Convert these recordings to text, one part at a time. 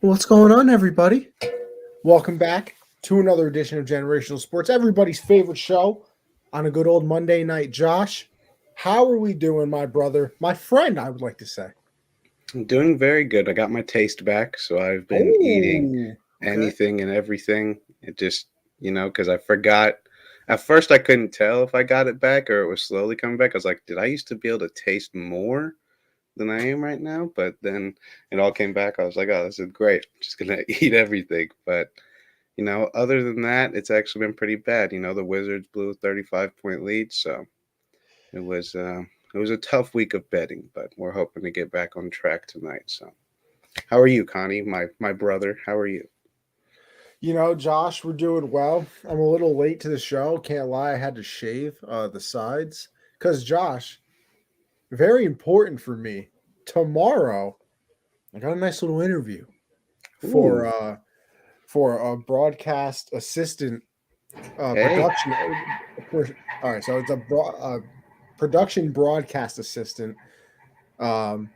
What's going on, everybody? Welcome back to another edition of Generational Sports, everybody's favorite show on a good old Monday night. Josh, how are we doing, my brother? My friend, I would like to say. I'm doing very good. I got my taste back, so I've been eating Oh, okay. anything and everything. It just, because I forgot. At first, I couldn't tell if I got it back or it was slowly coming back. I was like, did I used to be able to taste more than I am right now? But then it all came back. I was like, oh, this is great. I'm just going to eat everything. But, other than that, it's actually been pretty bad. The Wizards blew a 35-point lead, so it was a tough week of betting, but we're hoping to get back on track tonight. So, how are you, Connie? My brother. How are you? Josh, we're doing well. I'm a little late to the show. Can't lie, I had to shave the sides because, Josh, very important for me. Tomorrow, I got a nice little interview for Ooh, for a broadcast assistant hey, production. All right, so it's a production broadcast assistant um,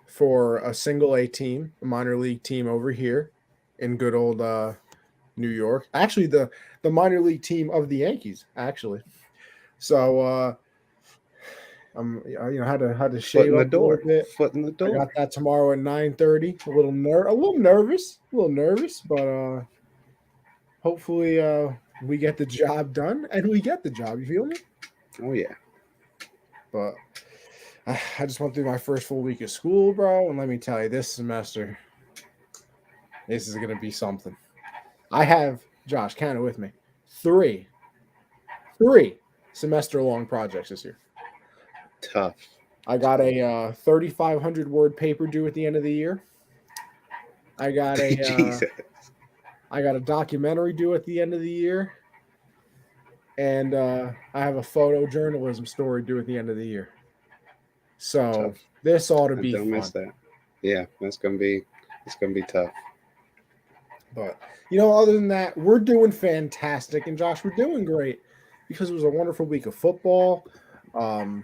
for a single A team, a minor league team over here in good old New York. Actually, the minor league team of the Yankees. Actually, so I'm had to foot shave in the up a little door. bit. Foot in the I got door. that tomorrow at 9:30. A little nervous, but hopefully we get the job done and we get the job. You feel me? Oh yeah. But I just went through my first full week of school, bro, and let me tell you, this semester, this is gonna be something. I have Josh, count it with me, three, three semester long projects this year. Tough. I got a 3,500 word paper due at the end of the year. I got a Jesus. I got a documentary due at the end of the year, and I have a photojournalism story due at the end of the year. So Tough. this ought to I be don't miss fun. that. Yeah, it's gonna be tough. But other than that, we're doing fantastic, and Josh, we're doing great because it was a wonderful week of football. Um,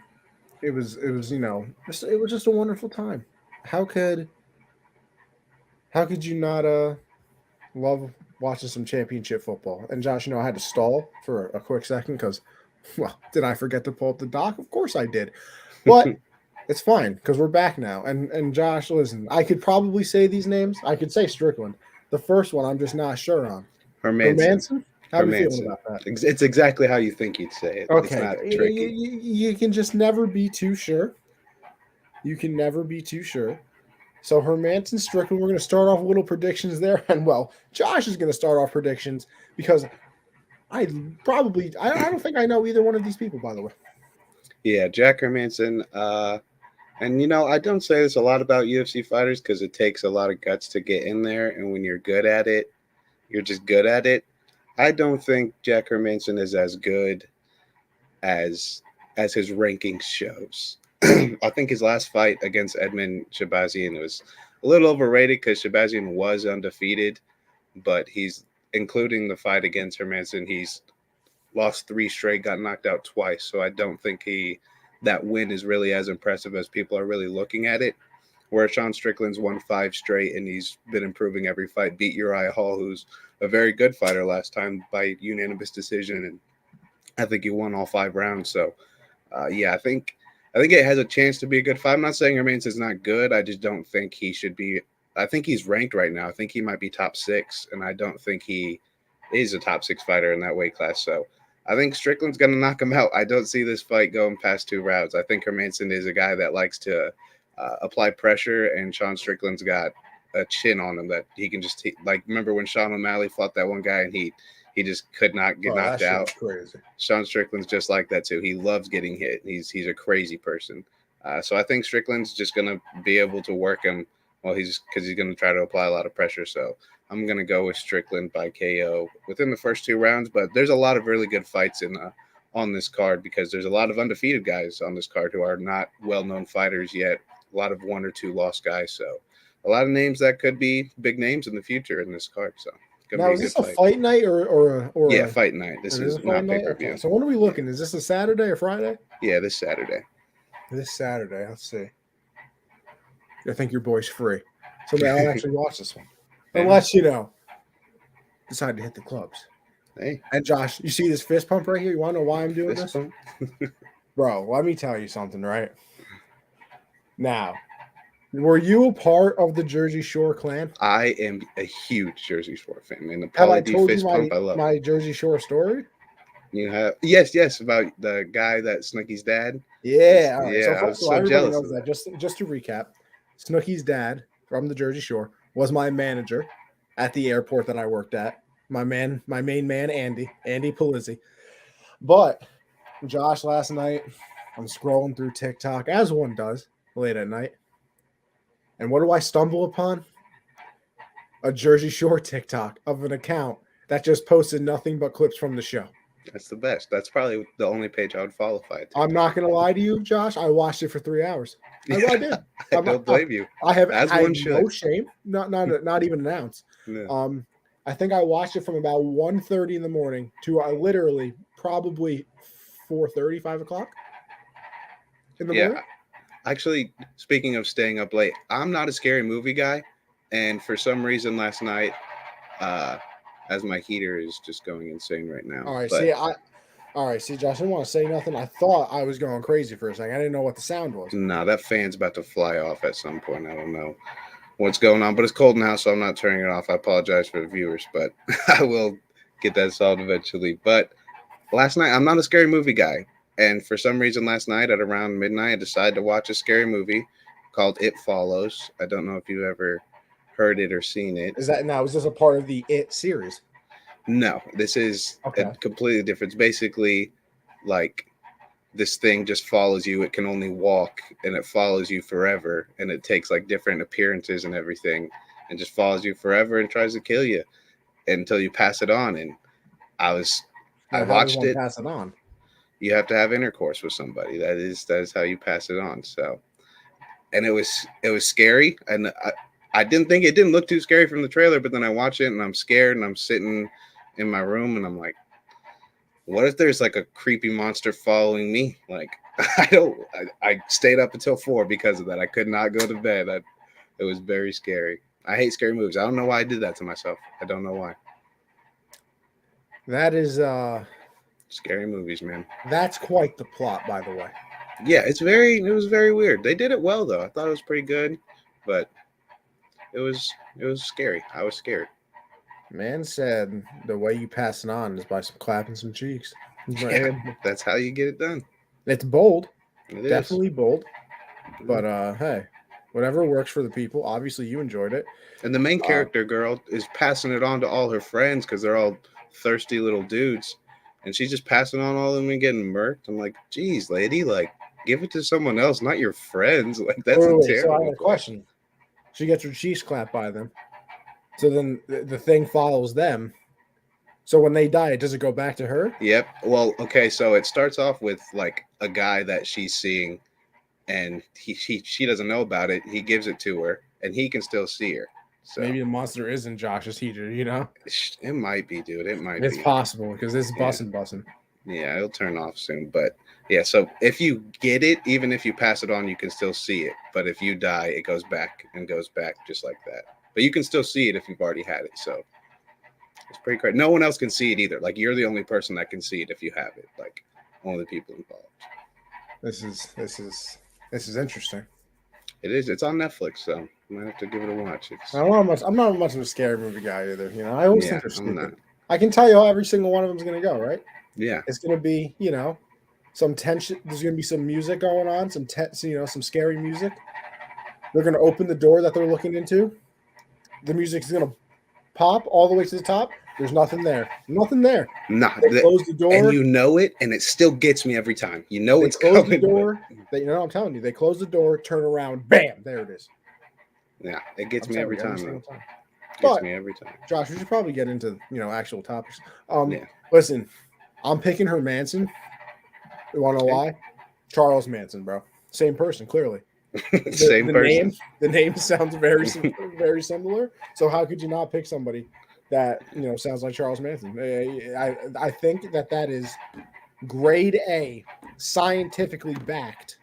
it was just a wonderful time. How could how could you not love watching some championship football? And Josh, I had to stall for a quick second because, well, did I forget to pull up the doc? Of course I did, but it's fine because we're back now. And Josh, listen, I could probably say these names. I could say Strickland. The first one, I'm just not sure on. Hermanson. Hermanson? How are we feeling Hermanson. about that? It's exactly how you think you'd say it. It's Okay, not you, tricky. you, you can just never be too sure. You can never be too sure. So Hermanson, Strickland, we're going to start off with little predictions there, and well, Josh is going to start off predictions because I don't think I know either one of these people, by the way. Yeah, Jack Hermanson. And I don't say this a lot about UFC fighters because it takes a lot of guts to get in there, and when you're good at it, you're just good at it. I don't think Jack Hermanson is as good as his rankings shows. I think his last fight against Edmund Shabazian was a little overrated because Shabazian was undefeated, but he's including the fight against Hermanson, he's lost 3 straight, got knocked out twice. So I don't think that win is really as impressive as people are really looking at it. Where Sean Strickland's won 5 straight and he's been improving every fight. Beat Uriah Hall, who's a very good fighter last time by unanimous decision, and I think he won all 5 rounds. So yeah, I think it has a chance to be a good fight. I'm not saying Hermanson is not good. I just don't think he should be. I think he's ranked right now. I think he might be top 6, and I don't think he is a top 6 fighter in that weight class. So I think Strickland's going to knock him out. I don't see this fight going past 2 rounds. I think Hermanson is a guy that likes to apply pressure, and Sean Strickland's got a chin on him that he can just like. Remember when Sean O'Malley fought that one guy and he just could not get Oh, that knocked shit out. was crazy. Sean Strickland's just like that too. He loves getting hit. He's a crazy person. So I think Strickland's just gonna be able to work him. Well, because he's gonna try to apply a lot of pressure. So I'm gonna go with Strickland by KO within the first 2 rounds. But there's a lot of really good fights on this card because there's a lot of undefeated guys on this card who are not well-known fighters yet. A lot of 1 or 2 lost guys. So a lot of names that could be big names in the future in this card. So it's gonna Now, be a is good this a fight. fight night Yeah, fight night. This it is a is fight not pay night? per Okay, view. so when are we looking? Is this a Saturday or Friday? Yeah, this Saturday. This Saturday. Let's see. I think your boy's free, so maybe I'll actually watch this one. unless decide to hit the clubs. Hey, And Josh, you see this fist pump right here? You want to know why I'm doing fist this? pump. Bro, let me tell you something, right? Now, were you a part of the Jersey Shore clan? I am a huge Jersey Shore fan, man. The Have I Pauly D told you fist pump, I love. my Jersey Shore story? You have yes, about the guy that Snooki's dad. Yeah. All right. Yeah, So I was first of all, so everybody jealous knows of that. Just to recap, Snooki's dad from the Jersey Shore was my manager at the airport that I worked at. My main man, Andy Palizzi. But Josh, last night I'm scrolling through TikTok as one does late at night, and what do I stumble upon? A Jersey Shore TikTok of an account that just posted nothing but clips from the show. That's the best. That's probably the only page I would follow if I had to. I'm not going to lie to you, Josh. I watched it for 3 hours. I did. I don't blame you. I have one no shame. Not even an ounce. No. I think I watched it from about 1:30 in the morning to literally probably 4:30, 5 o'clock in the morning. Actually, speaking of staying up late, I'm not a scary movie guy. And for some reason last night, as my heater is just going insane right now. All right, see, Josh, I didn't want to say nothing. I thought I was going crazy for a second. I didn't know what the sound was. No, that fan's about to fly off at some point. I don't know what's going on, but it's cold now, so I'm not turning it off. I apologize for the viewers, but I will get that solved eventually. But last night, I'm not a scary movie guy. And for some reason last night at around midnight, I decided to watch a scary movie called It Follows. I don't know if you ever heard it or seen it. Is this a part of the It series? No, this is a completely different. It's basically like this thing just follows you. It can only walk and it follows you forever. And it takes like different appearances and everything and just follows you forever and tries to kill you until you pass it on. And I watched it. Pass it on. You have to have intercourse with somebody. That is how you pass it on. So, and it was scary. And I didn't look too scary from the trailer, but then I watch it and I'm scared and I'm sitting in my room and I'm like, what if there's like a creepy monster following me? Like, I stayed up until 4 because of that. I could not go to bed. It was very scary. I hate scary movies. I don't know why I did that to myself. I don't know why. That is scary movies, man. That's quite the plot, by the way. Yeah, it was very weird. They did it well though. I thought it was pretty good, but it was scary. I was scared. Man said the way you pass it on is by some clapping some cheeks. Yeah, that's how you get it done. It's bold. It definitely bold. But hey, whatever works for the people. Obviously, you enjoyed it. And the main character girl is passing it on to all her friends because they're all thirsty little dudes. And she's just passing on all of them and getting murked. I'm like, geez, lady, like, give it to someone else, not your friends. Like, that's terrible. So I have a question. She gets her cheeks clapped by them. So then the thing follows them. So when they die, does it go back to her? Yep. Well, okay. So it starts off with like a guy that she's seeing, and she doesn't know about it. He gives it to her, and he can still see her. So maybe the monster isn't Josh's heater. It might be, dude. It might. It's possible because this is bussing. Yeah, it'll turn off soon. But yeah, so if you get it, even if you pass it on, you can still see it. But if you die, it goes back just like that. But you can still see it if you've already had it. So it's pretty crazy. No one else can see it either. Like, you're the only person that can see it if you have it. Like, only people involved. This is interesting. It is. It's on Netflix, so I might have to give it a watch. I'm not much of a scary movie guy either. I always think they're stupid. Not. I can tell you how every single one of them is going to go, right? Yeah. It's going to be, some tension. There's going to be some music going on, some scary music. They're going to open the door that they're looking into. The music's going to pop all the way to the top. There's nothing there. Nothing there. Nah. They close the door. And you know it, and it still gets me every time. You know it's close coming. The door. I'm telling you. They close the door, turn around, bam, there it is. Yeah, it gets me every time. But, me every time. Josh, we should probably get into, actual topics. Yeah. Listen, I'm picking her Manson. You want to know why? Charles Manson, bro. Same person, clearly. Same person. The name sounds very very similar. So how could you not pick somebody that sounds like Charles Manson? I think that is grade A, scientifically backed.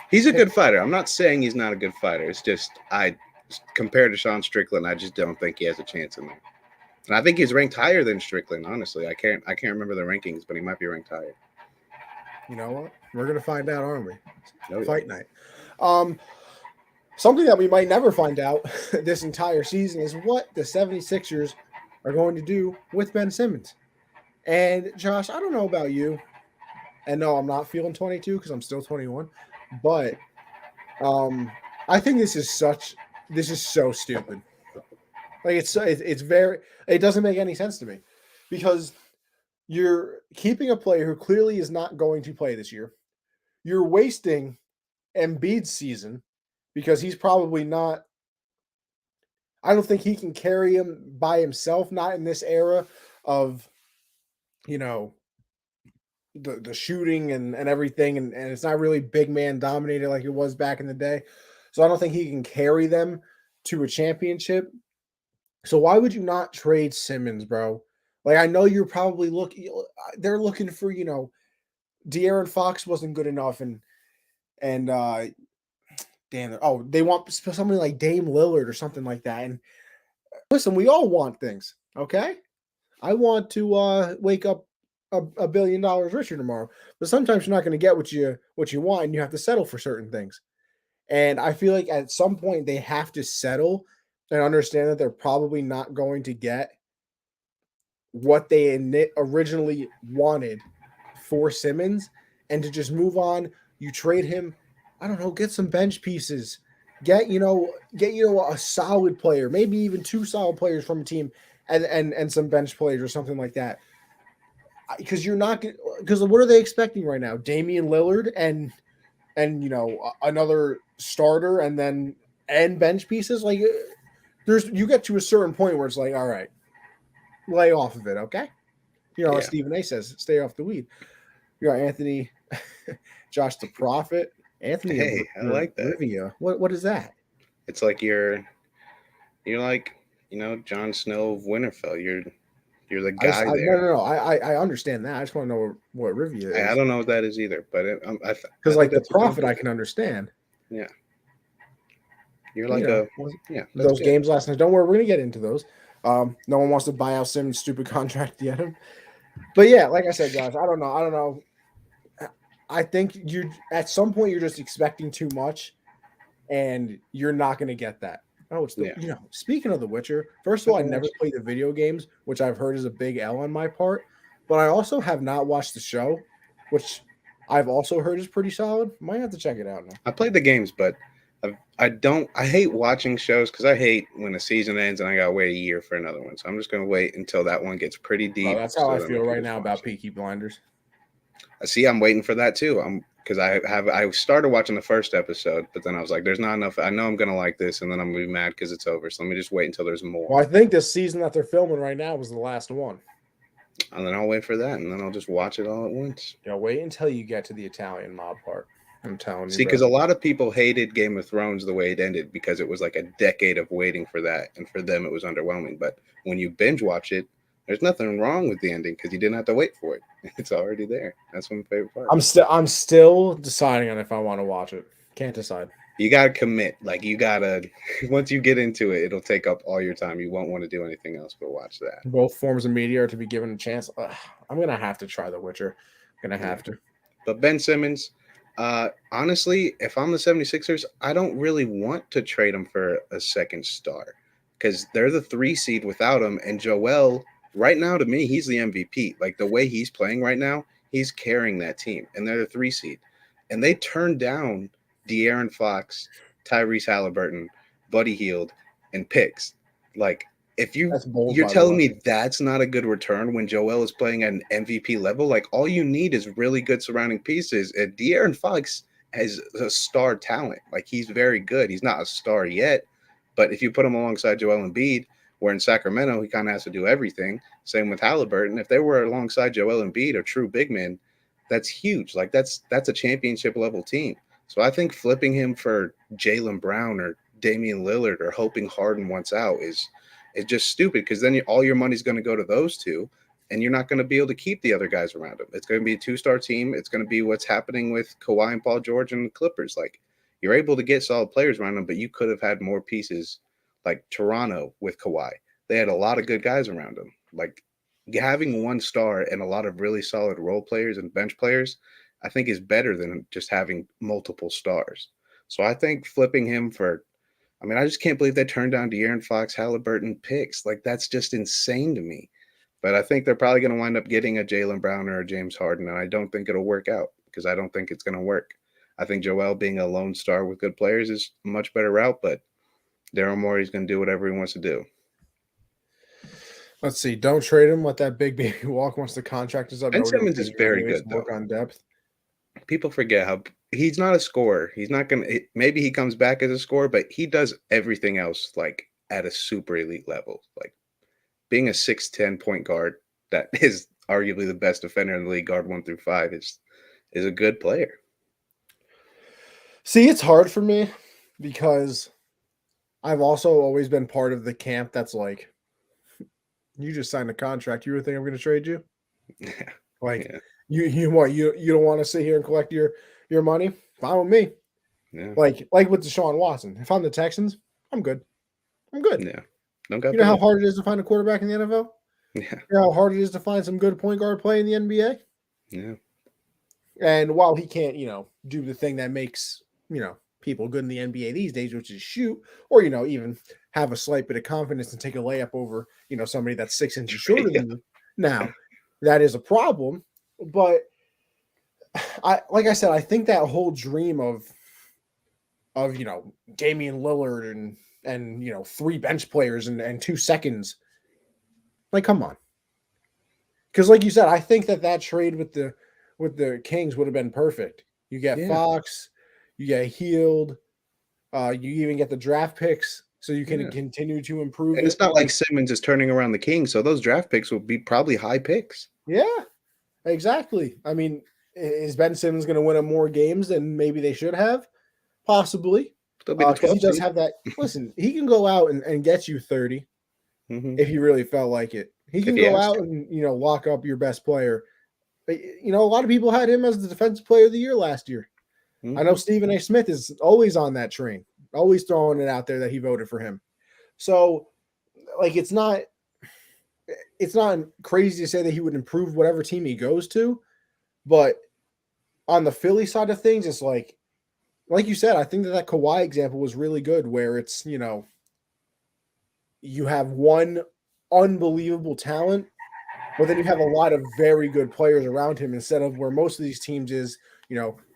He's a good fighter. I'm not saying he's not a good fighter. It's just I compared to Sean Strickland, I just don't think he has a chance in there. And I think he's ranked higher than Strickland. Honestly, I can't remember the rankings, but he might be ranked higher. You know what? We're gonna find out, aren't we? Oh, yeah. Fight night. Something that we might never find out this entire season is what the 76ers are going to do with Ben Simmons. And Josh, I don't know about you, and no, I'm not feeling 22 because I'm still 21, but I think this is so stupid. Like it's very, it doesn't make any sense to me because you're keeping a player who clearly is not going to play this year. You're wasting Embiid's season because he's probably not. I don't think he can carry him by himself, not in this era of, the shooting and everything, and it's not really big man dominated like it was back in the day. So I don't think he can carry them to a championship. So why would you not trade Simmons, bro? Like, I know you're probably they're looking for, De'Aaron Fox wasn't good enough, and they want somebody like Dame Lillard or something like that. And listen, we all want things, okay? I want to wake up $1 billion richer tomorrow, but sometimes you're not going to get what you want, and you have to settle for certain things. And I feel like at some point they have to settle and understand that they're probably not going to get what they originally wanted for Simmons, and to just move on. You trade him. I don't know, get some bench pieces, get a solid player, maybe even 2 solid players from a team, and some bench players or something like that. Because you're not, because what are they expecting right now? Damian Lillard and another starter and bench pieces. Like, you get to a certain point where it's like, all right, lay off of it, okay? As Stephen A says, stay off the weed. Anthony, Josh the Prophet. Anthony, hey, I like that. Rivia. What is that? It's like you're like, Jon Snow of Winterfell. You're the guy there. No. I understand that. I just want to know what Rivia is. I don't know what that is either, but because like the Prophet, I can understand. Yeah. You're like those games last night. Don't worry, we're gonna get into those. No one wants to buy out Simmons' stupid contract yet. But yeah, like I said, Josh, I don't know. I think at some point you're just expecting too much, and you're not going to get that. Oh, it's speaking of The Witcher, first of all, I never played the video games, which I've heard is a big L on my part, but I also have not watched the show, which I've also heard is pretty solid. Might have to check it out now. I played the games, but I hate watching shows because I hate when a season ends and I gotta wait a year for another one. So I'm just gonna wait until that one gets pretty deep. That's how I feel right now about Peaky Blinders. I see. I'm waiting for that too. Because I started watching the first episode, but then I was like, there's not enough. I know I'm gonna like this, and then I'm gonna be mad because it's over. So let me just wait until there's more. Well, I think this season that they're filming right now was the last one. And then I'll wait for that, and then I'll just watch it all at once. Wait until you get to the Italian mob part. I'm telling you. See, because a lot of people hated Game of Thrones the way it ended because it was like a decade of waiting for that, and for them it was underwhelming. But when you binge watch it, there's nothing wrong with the ending because you didn't have to wait for it. It's already there. That's one of my favorite parts. I'm still deciding on if I want to watch it. Can't decide. You gotta commit. Like, you gotta. Once you get into it, it'll take up all your time. You won't want to do anything else but watch that. Both forms of media are to be given a chance. I'm gonna have to try The Witcher. I'm gonna have to. But Ben Simmons, honestly, if I'm the 76ers, I don't really want to trade him for a second star because they're the 3 seed without him, and Joel. Right now, to me, he's the MVP. Like, the way he's playing right now, he's carrying that team, and they're the 3 seed. And they turned down De'Aaron Fox, Tyrese Halliburton, Buddy Hield, and picks. Like, if you're telling me that's not a good return when Joel is playing at an MVP level, like, all you need is really good surrounding pieces. And De'Aaron Fox has a star talent. Like, he's very good. He's not a star yet, but if you put him alongside Joel Embiid, where in Sacramento, he kind of has to do everything. Same with Halliburton. If they were alongside Joel Embiid, a true big man, that's huge. Like, that's a championship level team. So I think flipping him for Jaylen Brown or Damian Lillard or hoping Harden wants out is just stupid because then all your money's going to go to those two, and you're not going to be able to keep the other guys around him. It's going to be a 2-star team. It's going to be what's happening with Kawhi and Paul George and the Clippers. Like, you're able to get solid players around them, but you could have had more pieces like Toronto with Kawhi. They had a lot of good guys around them. Like having one star and a lot of really solid role players and bench players, I think is better than just having multiple stars. So I think flipping him for, I mean, I just can't believe they turned down De'Aaron Fox, Halliburton picks. Like that's just insane to me. But I think they're probably going to wind up getting a Jaylen Brown or a James Harden, and I don't think it'll work out because I don't think it's going to work. I think Joel being a lone star with good players is a much better route, but Daryl Morey's going to do whatever he wants to do. Let's see. Don't trade him. Let that big baby walk once the contract is up. Ben Simmons is very good, though. Work on depth. People forget how he's not a scorer. He's not going to – maybe he comes back as a scorer, but he does everything else like at a super elite level. Like being a 6'10" point guard that is arguably the best defender in the league, guard 1 through 5, is a good player. See, it's hard for me because I've also always been part of the camp that's like, you just signed a contract. You really think I'm going to trade you? Like, yeah. you what? You don't want to sit here and collect your money? Fine with me. Yeah. Like with Deshaun Watson. If I'm the Texans, I'm good. I'm good. Yeah. Don't got you know how hard it is to find a quarterback in the NFL? Yeah. You know how hard it is to find some good point guard play in the NBA? Yeah. And while he can't, do the thing that makes, people good in the NBA these days, which is shoot, or, even have a slight bit of confidence and take a layup over, somebody that's 6 inches shorter than you. Now, that is a problem. But like I said, I think that whole dream of Damian Lillard and 3 bench players and 2 seconds, like, come on. Because like you said, I think that trade with the Kings would have been perfect. You get Fox, you get Healed, you even get the draft picks, so you can continue to improve. And it's not like Simmons is turning around the Kings, so those draft picks will be probably high picks. Yeah, exactly. I mean, is Ben Simmons going to win more games than maybe they should have? Possibly. Because he does have that. Listen, he can go out and get you 30 if he really felt like it. He can go out and lock up your best player. But, a lot of people had him as the defensive player of the year last year. I know Stephen A. Smith is always on that train, always throwing it out there that he voted for him. So, like, it's not crazy to say that he would improve whatever team he goes to, but on the Philly side of things, it's like you said, I think that Kawhi example was really good, where it's you have one unbelievable talent, but then you have a lot of very good players around him, instead of where most of these teams is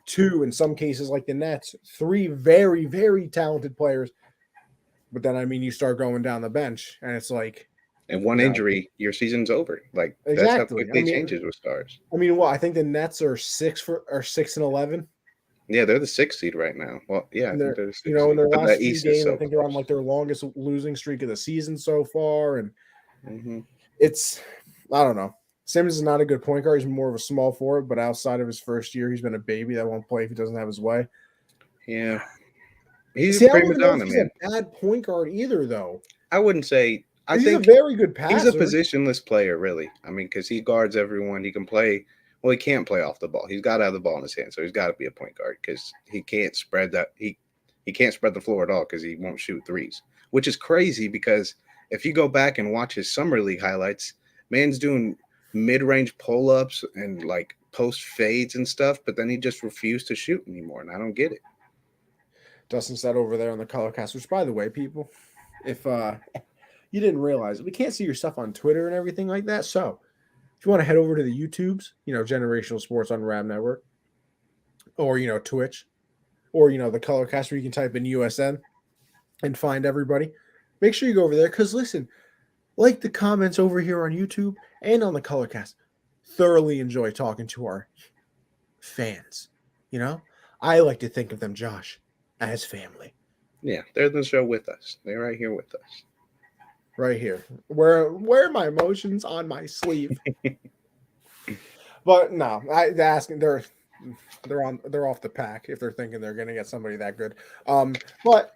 2, in some cases like the Nets, 3 very, very talented players. But then, I mean, you start going down the bench, and it's like, and one injury, your season's over. Like exactly. That's how quickly it changes with stars. I mean, I think the Nets are 6-11. Yeah, they're the 6th seed right now. Well, yeah, I think they're the 6th seed. In their last few games, I think they're on like their longest losing streak of the season so far, and it's, I don't know. Simmons is not a good point guard. He's more of a small forward, but outside of his first year, he's been a baby that won't play if he doesn't have his way. Yeah. He's a prima donna, man. He's a bad point guard either, though. I wouldn't say. I think he's a very good passer. He's a positionless player, really. I mean, because he guards everyone. He can play. Well, he can't play off the ball. He's got to have the ball in his hand, so he's got to be a point guard because he can't spread that. He can't spread the floor at all because he won't shoot threes, which is crazy because if you go back and watch his summer league highlights, man's doing mid-range pull-ups and like post fades and stuff, but then he just refused to shoot anymore, and I don't get it. Dustin said over there on the color cast, which, by the way, people, if you didn't realize, we can't see your stuff on Twitter and everything like that. So if you want to head over to the YouTubes, Generational Sports on Rab Network, or, Twitch, or, the color cast where you can type in USN and find everybody, make sure you go over there. Because listen, like the comments over here on YouTube and on the color cast, thoroughly enjoy talking to our fans. I like to think of them, Josh, as family. Yeah, they're in the show with us. They're right here with us. Right here. Where are my emotions on my sleeve? But no, they're asking, they're off the pack if they're thinking they're gonna get somebody that good. But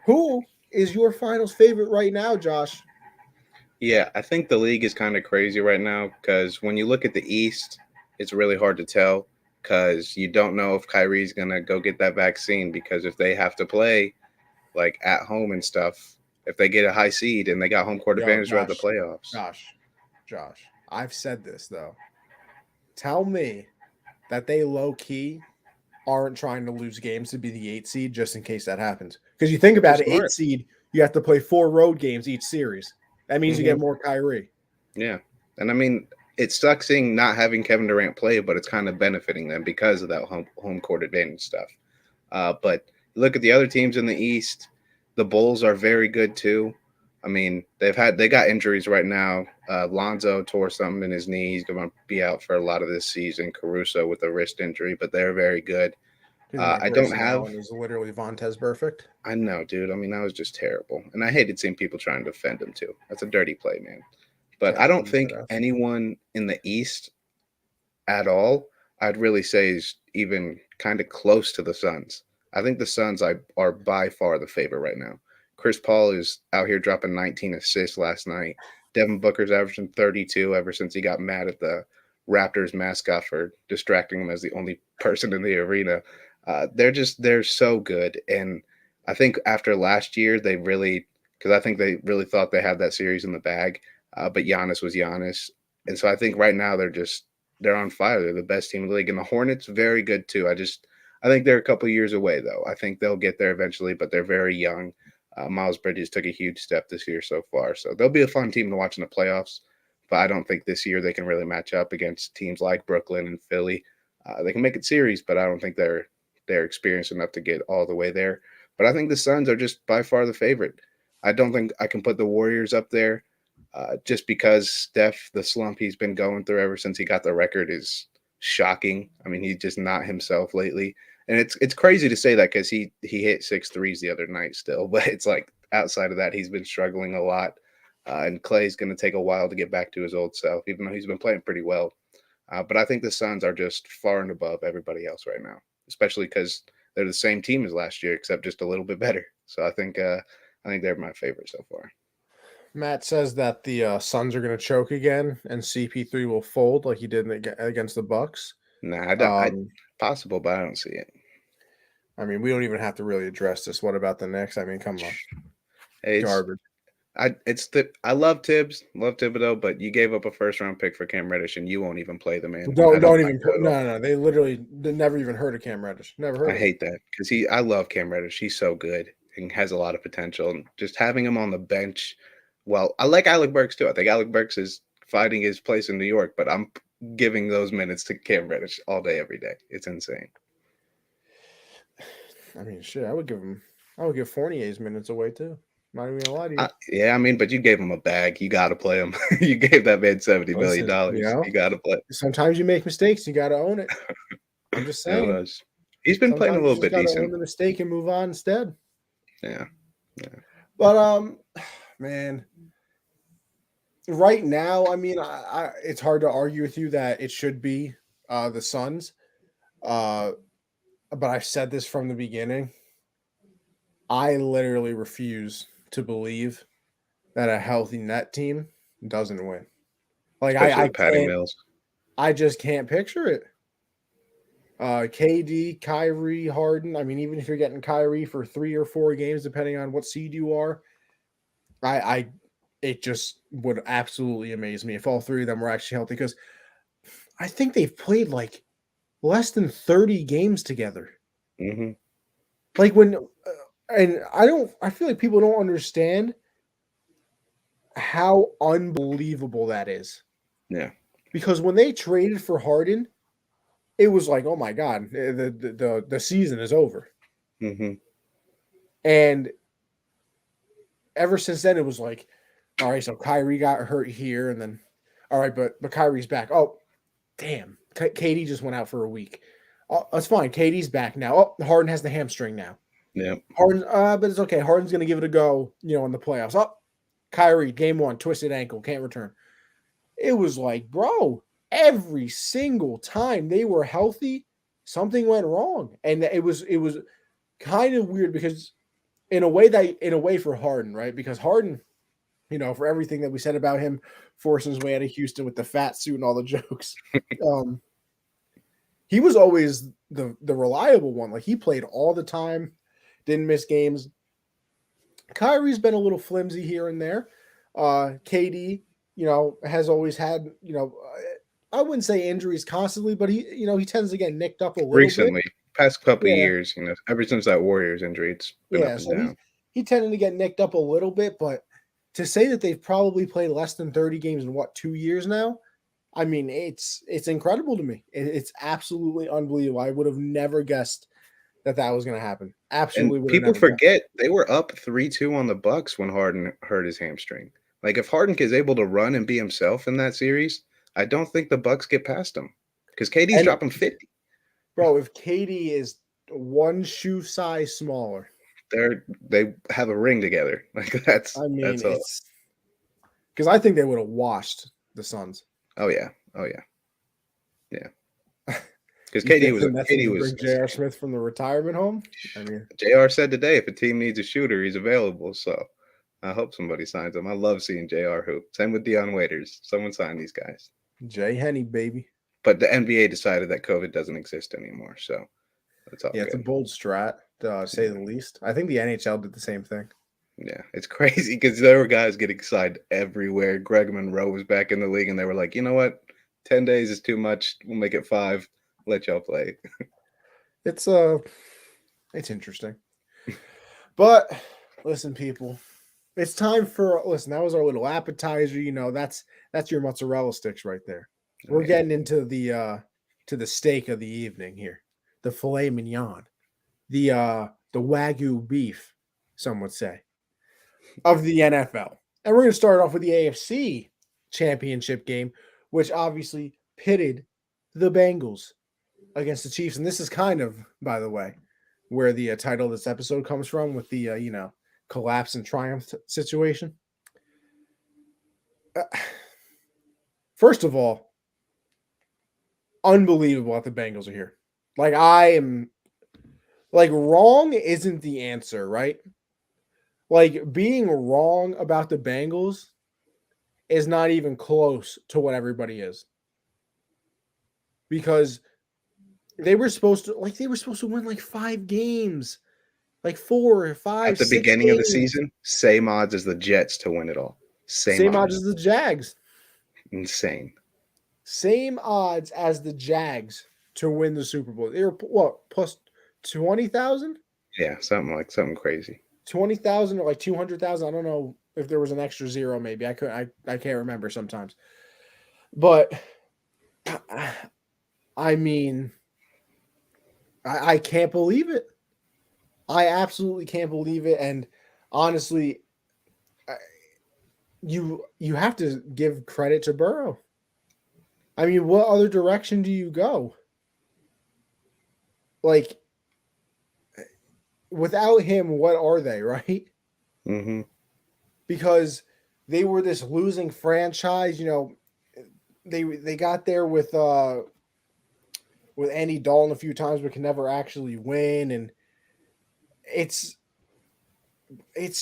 who is your finals favorite right now, Josh? Yeah, I think the league is kind of crazy right now because when you look at the East, it's really hard to tell because you don't know if Kyrie's gonna go get that vaccine. Because if they have to play like at home and stuff, if they get a high seed and they got home court Yo, advantage throughout the playoffs. Josh, I've said this though. Tell me that they low key aren't trying to lose games to be the 8 seed just in case that happens. Because you think about it, 8 seed, you have to play 4 road games each series. That means you get more Kyrie. Yeah. And I mean, it sucks seeing not having Kevin Durant play, but it's kind of benefiting them because of that home court advantage stuff. But look at the other teams in the East. The Bulls are very good too. I mean, they got injuries right now. Lonzo tore something in his knee. He's going to be out for a lot of this season. Caruso with a wrist injury, but they're very good. I don't have. And he's literally Vontez perfect. I know, dude. I mean, that was just terrible, and I hated seeing people trying to defend him too. That's a dirty play, man. But yeah, I don't think anyone in the East at all, I'd really say, is even kind of close to the Suns. I think the Suns are by far the favorite right now. Chris Paul is out here dropping 19 assists last night. Devin Booker's averaging 32 ever since he got mad at the Raptors mascot for distracting him as the only person in the arena. They're so good. And I think after last year, because I think they really thought they had that series in the bag. But Giannis was Giannis. And so I think right now they're on fire. They're the best team in the league. And the Hornets, very good too. I think they're a couple of years away, though. I think they'll get there eventually, but they're very young. Miles Bridges took a huge step this year so far. So they'll be a fun team to watch in the playoffs. But I don't think this year they can really match up against teams like Brooklyn and Philly. They can make it series, but I don't think they're experienced enough to get all the way there. But I think the Suns are just by far the favorite. I don't think I can put the Warriors up there just because Steph, the slump he's been going through ever since he got the record is shocking. I mean, he's just not himself lately. And it's crazy to say that because he hit 6 threes the other night still. But it's like outside of that, he's been struggling a lot. And Clay's going to take a while to get back to his old self, even though he's been playing pretty well. But I think the Suns are just far and above everybody else right now, especially because they're the same team as last year, except just a little bit better. So I think they're my favorite so far. Matt says that the Suns are going to choke again, and CP3 will fold like he did against the Bucks. Nah, I don't. Possible, but I don't see it. I mean, we don't even have to really address this. What about the Knicks? I mean, come on, garbage. I love Tibbs, love Thibodeau, but you gave up a first-round pick for Cam Reddish, and you won't even play the man. Don't even put. No. They literally never even heard of Cam Reddish. Never heard. I hate that because I love Cam Reddish. He's so good and has a lot of potential. And just having him on the bench. Well, I like Alec Burks too. I think Alec Burks is fighting his place in New York, but I'm giving those minutes to Cam Reddish all day, every day. It's insane. I mean, shit. I would give Fournier's minutes away too. Not even gonna lie to you. Yeah, I mean, but you gave him a bag. You got to play him. You gave that man $70 million. You got to play. Sometimes you make mistakes. You got to own it. I'm just saying. He's been playing a little bit decent. Own the mistake and move on instead. Yeah. But man, right now, I mean, it's hard to argue with you that it should be the Suns. But I've said this from the beginning. I literally refuse to believe that a healthy net team doesn't win. Like I just can't picture it. KD, Kyrie, Harden. I mean, even if you're getting Kyrie for 3 or 4 games, depending on what seed you are, it just would absolutely amaze me if all 3 of them were actually healthy. Because I think they've played like less than 30 games together. Mm-hmm. Like and I feel like people don't understand how unbelievable that is. Yeah. Because when they traded for Harden, it was like, oh my God, the season is over. Mm-hmm. And ever since then, it was like, all right, so Kyrie got hurt here, and then, all right, but Kyrie's back. Oh, damn, KD just went out for a week. Oh, that's fine. KD's back now. Oh, Harden has the hamstring now. Yeah. Harden, but it's okay. Harden's going to give it a go, in the playoffs. Oh, Kyrie, game 1, twisted ankle, can't return. It was like, bro, every single time they were healthy, something went wrong. And it was kind of weird because in a way for Harden, right? Because Harden, for everything that we said about him forcing his way out of Houston with the fat suit and all the jokes, he was always the reliable one. Like he played all the time, didn't miss games. Kyrie's been a little flimsy here and there. KD, has always had, I wouldn't say injuries constantly, but he tends to get nicked up a little Recently, bit. past couple of Yeah. years, ever since that Warriors injury, it's been up and So down. he tended to get nicked up a little bit, but to say that they've probably played less than 30 games in 2 years now, I mean, it's incredible to me. It's absolutely unbelievable. I would have never guessed that was going to happen. Absolutely And would have people never guessed. forget they were up 3-2 on the Bucks when Harden hurt his hamstring. Like if Harden is able to run and be himself in that series, I don't think the Bucks get past him because KD's dropping 50. Bro, if KD is one shoe size smaller, they have a ring together. Like that's. I mean, that's it's because I think they would have washed the Suns. Oh yeah. Because KD was bring J.R. Smith from the retirement home. I mean, JR said today if a team needs a shooter, he's available. So I hope somebody signs him. I love seeing JR hoop. Same with Dion Waiters. Someone sign these guys. Jay Henny, baby. But the NBA decided that COVID doesn't exist anymore. So that's all. Yeah, it's a bold strat, to say the least. I think the NHL did the same thing. Yeah, it's crazy because there were guys getting signed everywhere. Greg Monroe was back in the league, and they were like, you know what? 10 days is too much. We'll make it 5. Let y'all play. It's interesting. But listen, people, it's time for that was our little appetizer. That's your mozzarella sticks right there. We're getting into the steak of the evening here. The filet mignon. The Wagyu beef, some would say, of the NFL. And we're going to start off with the AFC Championship game, which obviously pitted the Bengals against the Chiefs. And this is kind of, by the way, where the title of this episode comes from with the, collapse and triumph situation. First of all, unbelievable that the Bengals are here. Like, I am, like, wrong isn't the answer, right? Like, being wrong about the Bengals is not even close to what everybody is. Because they were supposed to win like 5 games, like 4 or 5. At the beginning of the season, same odds as the Jets to win it all. Same odds as the Jags. Insane. Same odds as the Jags to win the Super Bowl. They were what, plus 20,000? Yeah, something crazy. 20,000 or like 200,000. I don't know if there was an extra zero. Maybe I can't remember sometimes. But I mean, I can't believe it. I absolutely can't believe it. And honestly, you have to give credit to Burrow. I mean, what other direction do you go? Like, without him, what are they, right? Mm-hmm. Because they were this losing franchise. They got there with Andy Dalton a few times, but can never actually win. And it's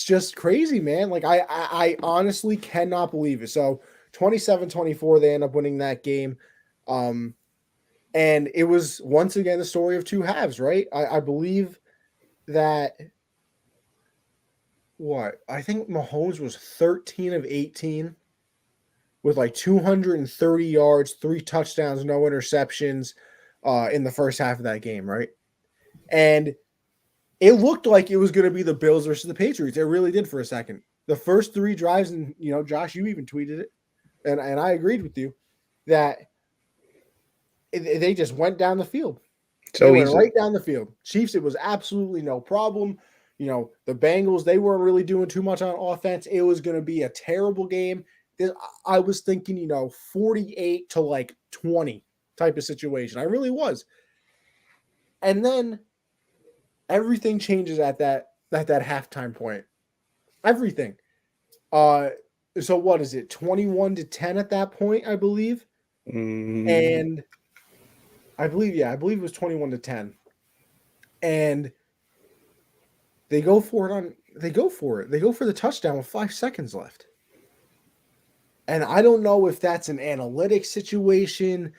just crazy, man. Like, I honestly cannot believe it. So 27-24, they end up winning that game. And it was once again the story of two halves, right? I believe that I think Mahomes was 13 of 18 with like 230 yards, 3 touchdowns, no interceptions in the first half of that game, right? And it looked like it was going to be the Bills versus the Patriots. It really did for a second. The first 3 drives, and Josh, you even tweeted it, and I agreed with you that they just went down the field. So they went right down the field. Chiefs, it was absolutely no problem. The Bengals, they weren't really doing too much on offense. It was going to be a terrible game. I was thinking, 48 to like 20 type of situation. I really was. And then everything changes at that halftime point. Everything. So what is it? 21-10 at that point, I believe. And I believe it was 21-10. And they go for it. They go for the touchdown with 5 seconds left. And I don't know if that's an analytics situation.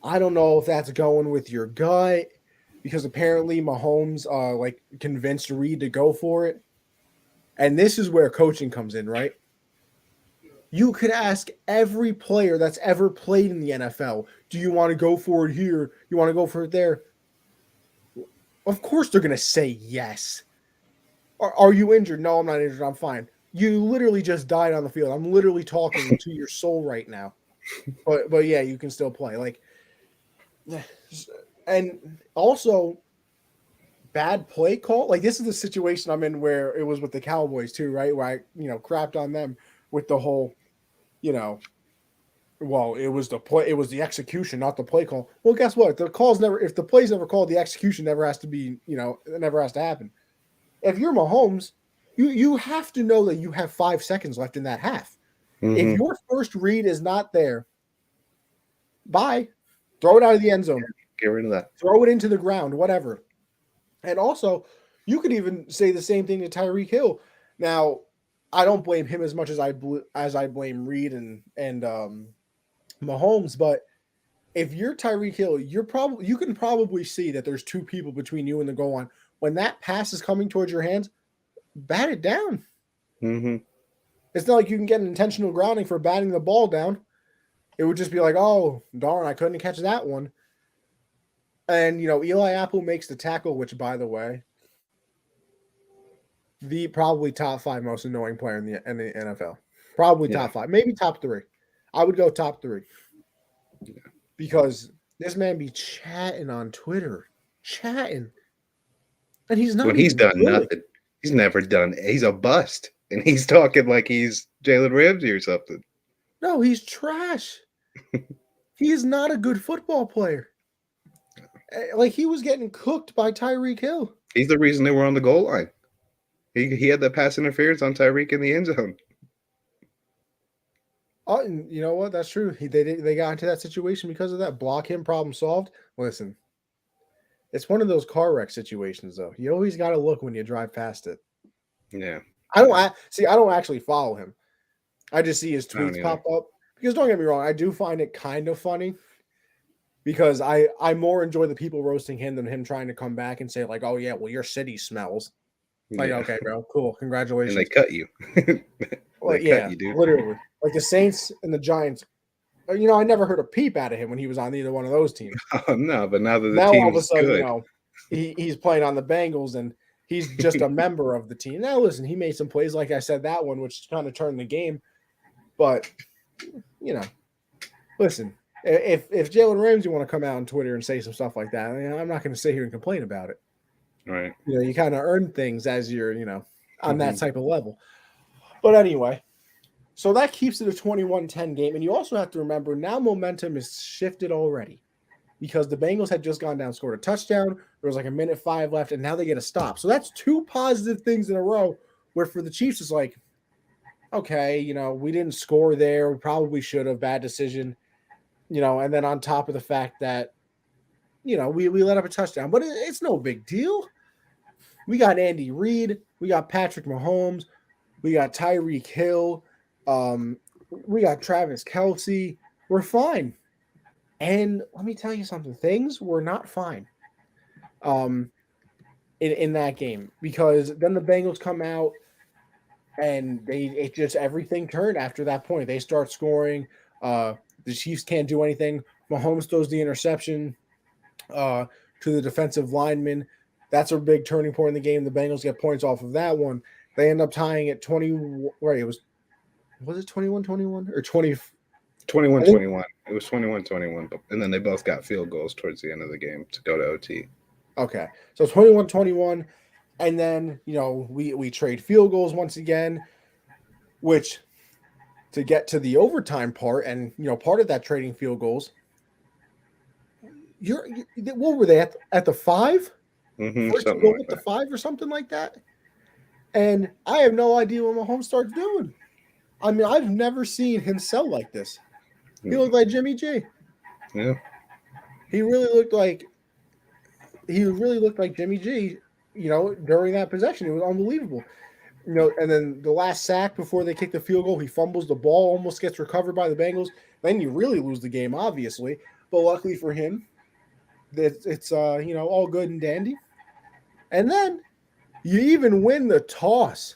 I don't know if that's going with your gut because apparently Mahomes like convinced Reed to go for it. And this is where coaching comes in, right? You could ask every player that's ever played in the NFL, do you want to go for it here? You want to go for it there? Of course they're going to say yes. Are you injured? No, I'm not injured. I'm fine. You literally just died on the field. I'm literally talking to your soul right now. But yeah, you can still play. Like, and also bad play call. Like, this is the situation I'm in where it was with the Cowboys too, right? Where I, crapped on them with the whole, well, it was the play, it was the execution, not the play call. Well, guess what? The call's never, if the play's never called, the execution never has to be, it never has to happen. If you're Mahomes, you have to know that you have 5 seconds left in that half. Mm-hmm. If your first read is not there, bye. Throw it out of the end zone. Get rid of that. Throw it into the ground, whatever. And also, you could even say the same thing to Tyreek Hill. Now, I don't blame him as much as I blame Reed and Mahomes, but if you're Tyreek Hill, you can probably see that there's 2 people between you and the goal line. When that pass is coming towards your hands, bat it down. Mm-hmm. It's not like you can get an intentional grounding for batting the ball down. It would just be like, oh, darn, I couldn't catch that one. And, Eli Apple makes the tackle, which, by the way, the probably top 5 most annoying player in the NFL. Probably top 5, maybe top 3. I would go top 3. Yeah. Because this man be chatting on Twitter. Chatting. And he's not. When he's done nothing. He's never done. He's a bust. And he's talking like he's Jalen Ramsey or something. No, he's trash. He is not a good football player. Like, he was getting cooked by Tyreek Hill. He's the reason they were on the goal line. He had that pass interference on Tyreek in the end zone. Oh, and you know what? That's true. They got into that situation because of that. Block him, problem solved. Listen, it's one of those car wreck situations, though. You always got to look when you drive past it. Yeah. I don't actually follow him. I just see his tweets pop up. Because don't get me wrong, I do find it kind of funny. Because I more enjoy the people roasting him than him trying to come back and say, like, oh, yeah, well, your city smells. Like, okay, bro, cool, congratulations. And they cut you. Well, cut you, dude. Literally. Like the Saints and the Giants. I never heard a peep out of him when he was on either one of those teams. Oh, no, but now that the team's all of a sudden, good. He's playing on the Bengals and he's just a member of the team. Now, listen, he made some plays, like I said, that one, which kind of turned the game. But, listen, if Jalen Ramsey want to come out on Twitter and say some stuff like that, I'm not going to sit here and complain about it. Right. You kind of earn things as you're, on that type of level. But anyway, so that keeps it a 21-10 game. And you also have to remember now momentum is shifted already because the Bengals had just gone down, scored a touchdown. There was like 1:05 left, and now they get a stop. So that's 2 positive things in a row where for the Chiefs it's like, okay, we didn't score there. We probably should have. Bad decision. And then on top of the fact that, we let up a touchdown. But it's no big deal. We got Andy Reid. We got Patrick Mahomes. We got Tyreek Hill. We got Travis Kelce. We're fine. And let me tell you something. Things were not fine in that game because then the Bengals come out and everything turned after that point. They start scoring. The Chiefs can't do anything. Mahomes throws the interception to the defensive lineman. That's a big turning point in the game. The Bengals get points off of that one. They end up tying at 20. Right, was it 21-21 or 20? 21-21. It was 21-21, and then they both got field goals towards the end of the game to go to OT. Okay, so 21-21, and then we trade field goals once again, which to get to the overtime part, and part of that trading field goals. What were they at the 5? Mm-hmm, first something goal like at that. The 5 or something like that. And I have no idea what Mahomes starts doing. I mean, I've never seen him sell like this. He looked like Jimmy G. Yeah. He really looked like Jimmy G, during that possession. It was unbelievable. And then the last sack before they kick the field goal, he fumbles the ball, almost gets recovered by the Bengals. Then you really lose the game, obviously. but luckily for him, it's all good and dandy. And then you even win the toss,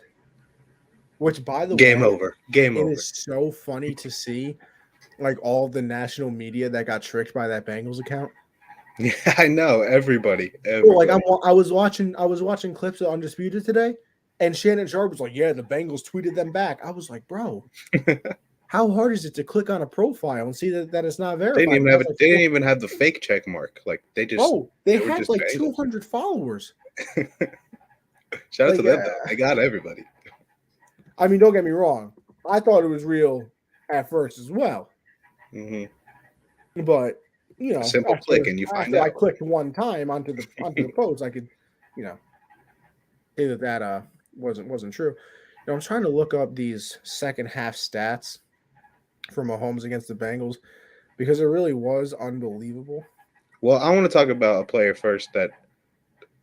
which, by the Game way, over. Game it over. is so funny to see, like, all the national media that got tricked by that Bengals account. Yeah, I know. Everybody. Like, I was watching clips of Undisputed today, and Shannon Sharp was like, "Yeah, the Bengals tweeted them back." I was like, "Bro, how hard is it to click on a profile and see that it's not verified?" They didn't even have the fake check mark. Like they were had just like Bengals. 200 followers. Shout out to them though. They got everybody. I mean, don't get me wrong. I thought it was real at first as well. Mm-hmm. But a simple click and you find out. I clicked one time onto the post, I could, say that wasn't true. I'm trying to look up these second half stats for Mahomes against the Bengals because it really was unbelievable. Well, I want to talk about a player first that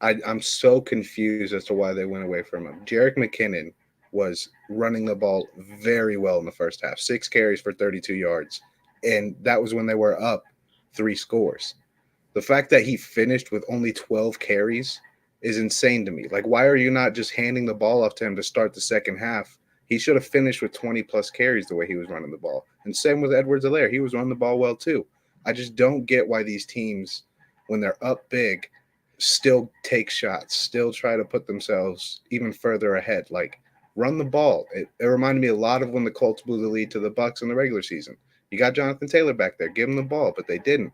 I'm so confused as to why they went away from him. Jerick McKinnon was running the ball very well in the first half, 6 carries for 32 yards. And that was when they were up 3 scores. The fact that he finished with only 12 carries is insane to me. Like, why are you not just handing the ball off to him to start the second half? He should have finished with 20-plus carries the way he was running the ball. And same with Edwards-Helaire. He was running the ball well, too. I just don't get why these teams, when they're up big, still take shots, still try to put themselves even further ahead. Like, run the ball. It reminded me a lot of when the Colts blew the lead to the Bucs in the regular season. You got Jonathan Taylor back there. Give him the ball, but they didn't.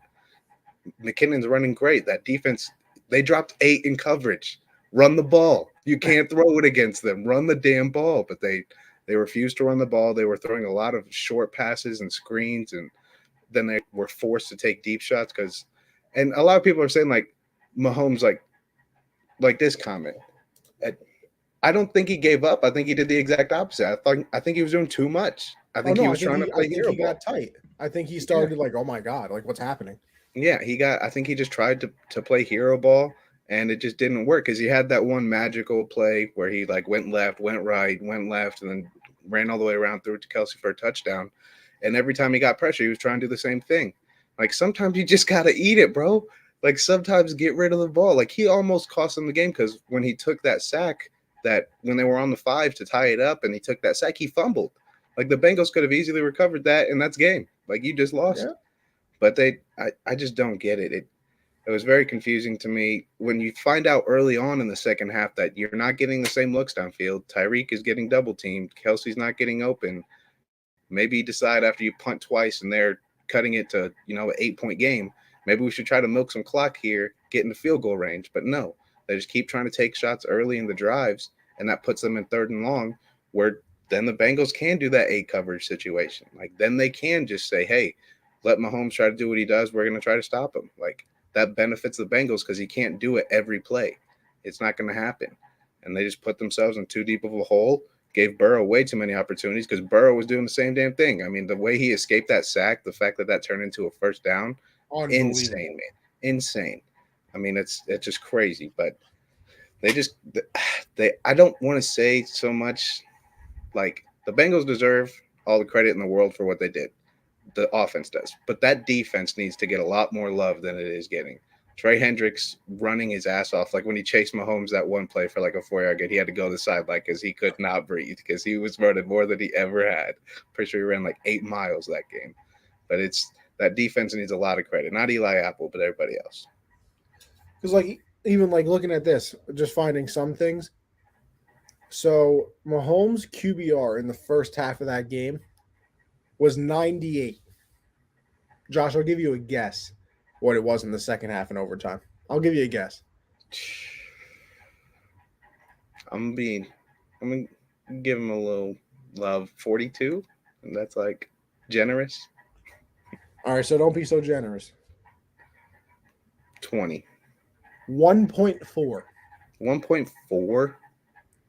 McKinnon's running great. That defense, they dropped 8 in coverage. Run the ball. You can't throw it against them. Run the damn ball. But they refused to run the ball. They were throwing a lot of short passes and screens, and then they were forced to take deep shots and a lot of people are saying, like, Mahomes, like this comment. I don't think he gave up. I think he did the exact opposite. I think he was doing too much. I think he was trying to play hero ball. Got tight. I think he started like, oh my God, like what's happening? Yeah, I think he just tried to play hero ball, and it just didn't work because he had that one magical play where he like went left, went right, went left, and then ran all the way around, threw it to Kelsey for a touchdown. And every time he got pressure, he was trying to do the same thing. Like, sometimes you just got to eat it, bro. Like, sometimes get rid of the ball. Like, he almost cost them the game because when he took that sack, that when they were on the 5 to tie it up and he took that sack, he fumbled. Like, the Bengals could have easily recovered that, and that's game. Like, you just lost. Yeah. But I just don't get it. It was very confusing to me when you find out early on in the second half that you're not getting the same looks downfield. Tyreek is getting double teamed. Kelsey's not getting open. Maybe you decide after you punt twice and they're cutting it to, an 8-point game, maybe we should try to milk some clock here, get in the field goal range. But no, they just keep trying to take shots early in the drives, and that puts them in 3rd and long, where then the Bengals can do that 8 coverage situation. Like, then they can just say, hey, let Mahomes try to do what he does. We're going to try to stop him. Like, that benefits the Bengals because he can't do it every play. It's not going to happen. And they just put themselves in too deep of a hole, gave Burrow way too many opportunities because Burrow was doing the same damn thing. I mean, the way he escaped that sack, the fact that turned into a first down, insane, man. Insane. I mean, it's just crazy. But I don't want to say so much, like, the Bengals deserve all the credit in the world for what they did. The offense does. But that defense needs to get a lot more love than it is getting. Trey Hendricks running his ass off. Like when he chased Mahomes that one play for like a 4-yard gain, he had to go to the sideline because he could not breathe because he was running more than he ever had. Pretty sure he ran like 8 miles that game. But that defense needs a lot of credit. Not Eli Apple, but everybody else. Because even looking at this, just finding some things. So Mahomes' QBR in the first half of that game was 98. Josh, I'll give you a guess what it was in the second half and overtime. I'll give you a guess. I'm gonna give him a little love. 42, and that's like generous. All right, so don't be so generous. 20. 1.4. 1.4.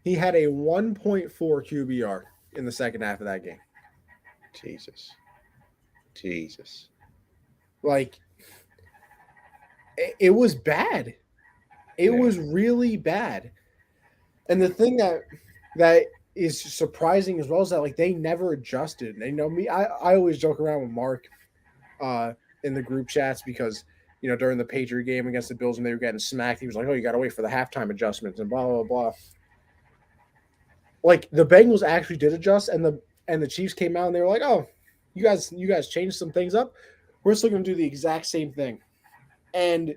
He had a 1.4 QBR in the second half of that game. Jesus. Like, it was bad. It was really bad. And the thing that is surprising as well is that, like, they never adjusted. And me, I always joke around with Mark in the group chats because during the Patriot game against the Bills when they were getting smacked, he was like, "Oh, you got to wait for the halftime adjustments and blah blah blah." Like the Bengals actually did adjust, and the Chiefs came out and they were like, "Oh, you guys changed some things up. We're still going to do the exact same thing." And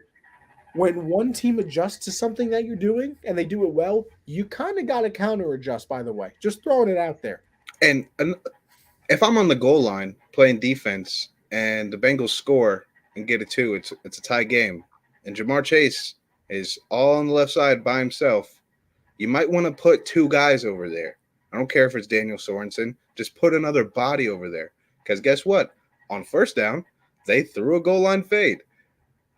when one team adjusts to something that you're doing and they do it well, you kind of got to counter adjust. By the way, just throwing it out there. And if I'm on the goal line playing defense and the Bengals score and get a 2, it's a tie game, and Jamar Chase is all on the left side by himself, you might want to put 2 guys over there. I don't care if it's Daniel Sorensen. Just put another body over there. Because guess what? On first down, they threw a goal line fade.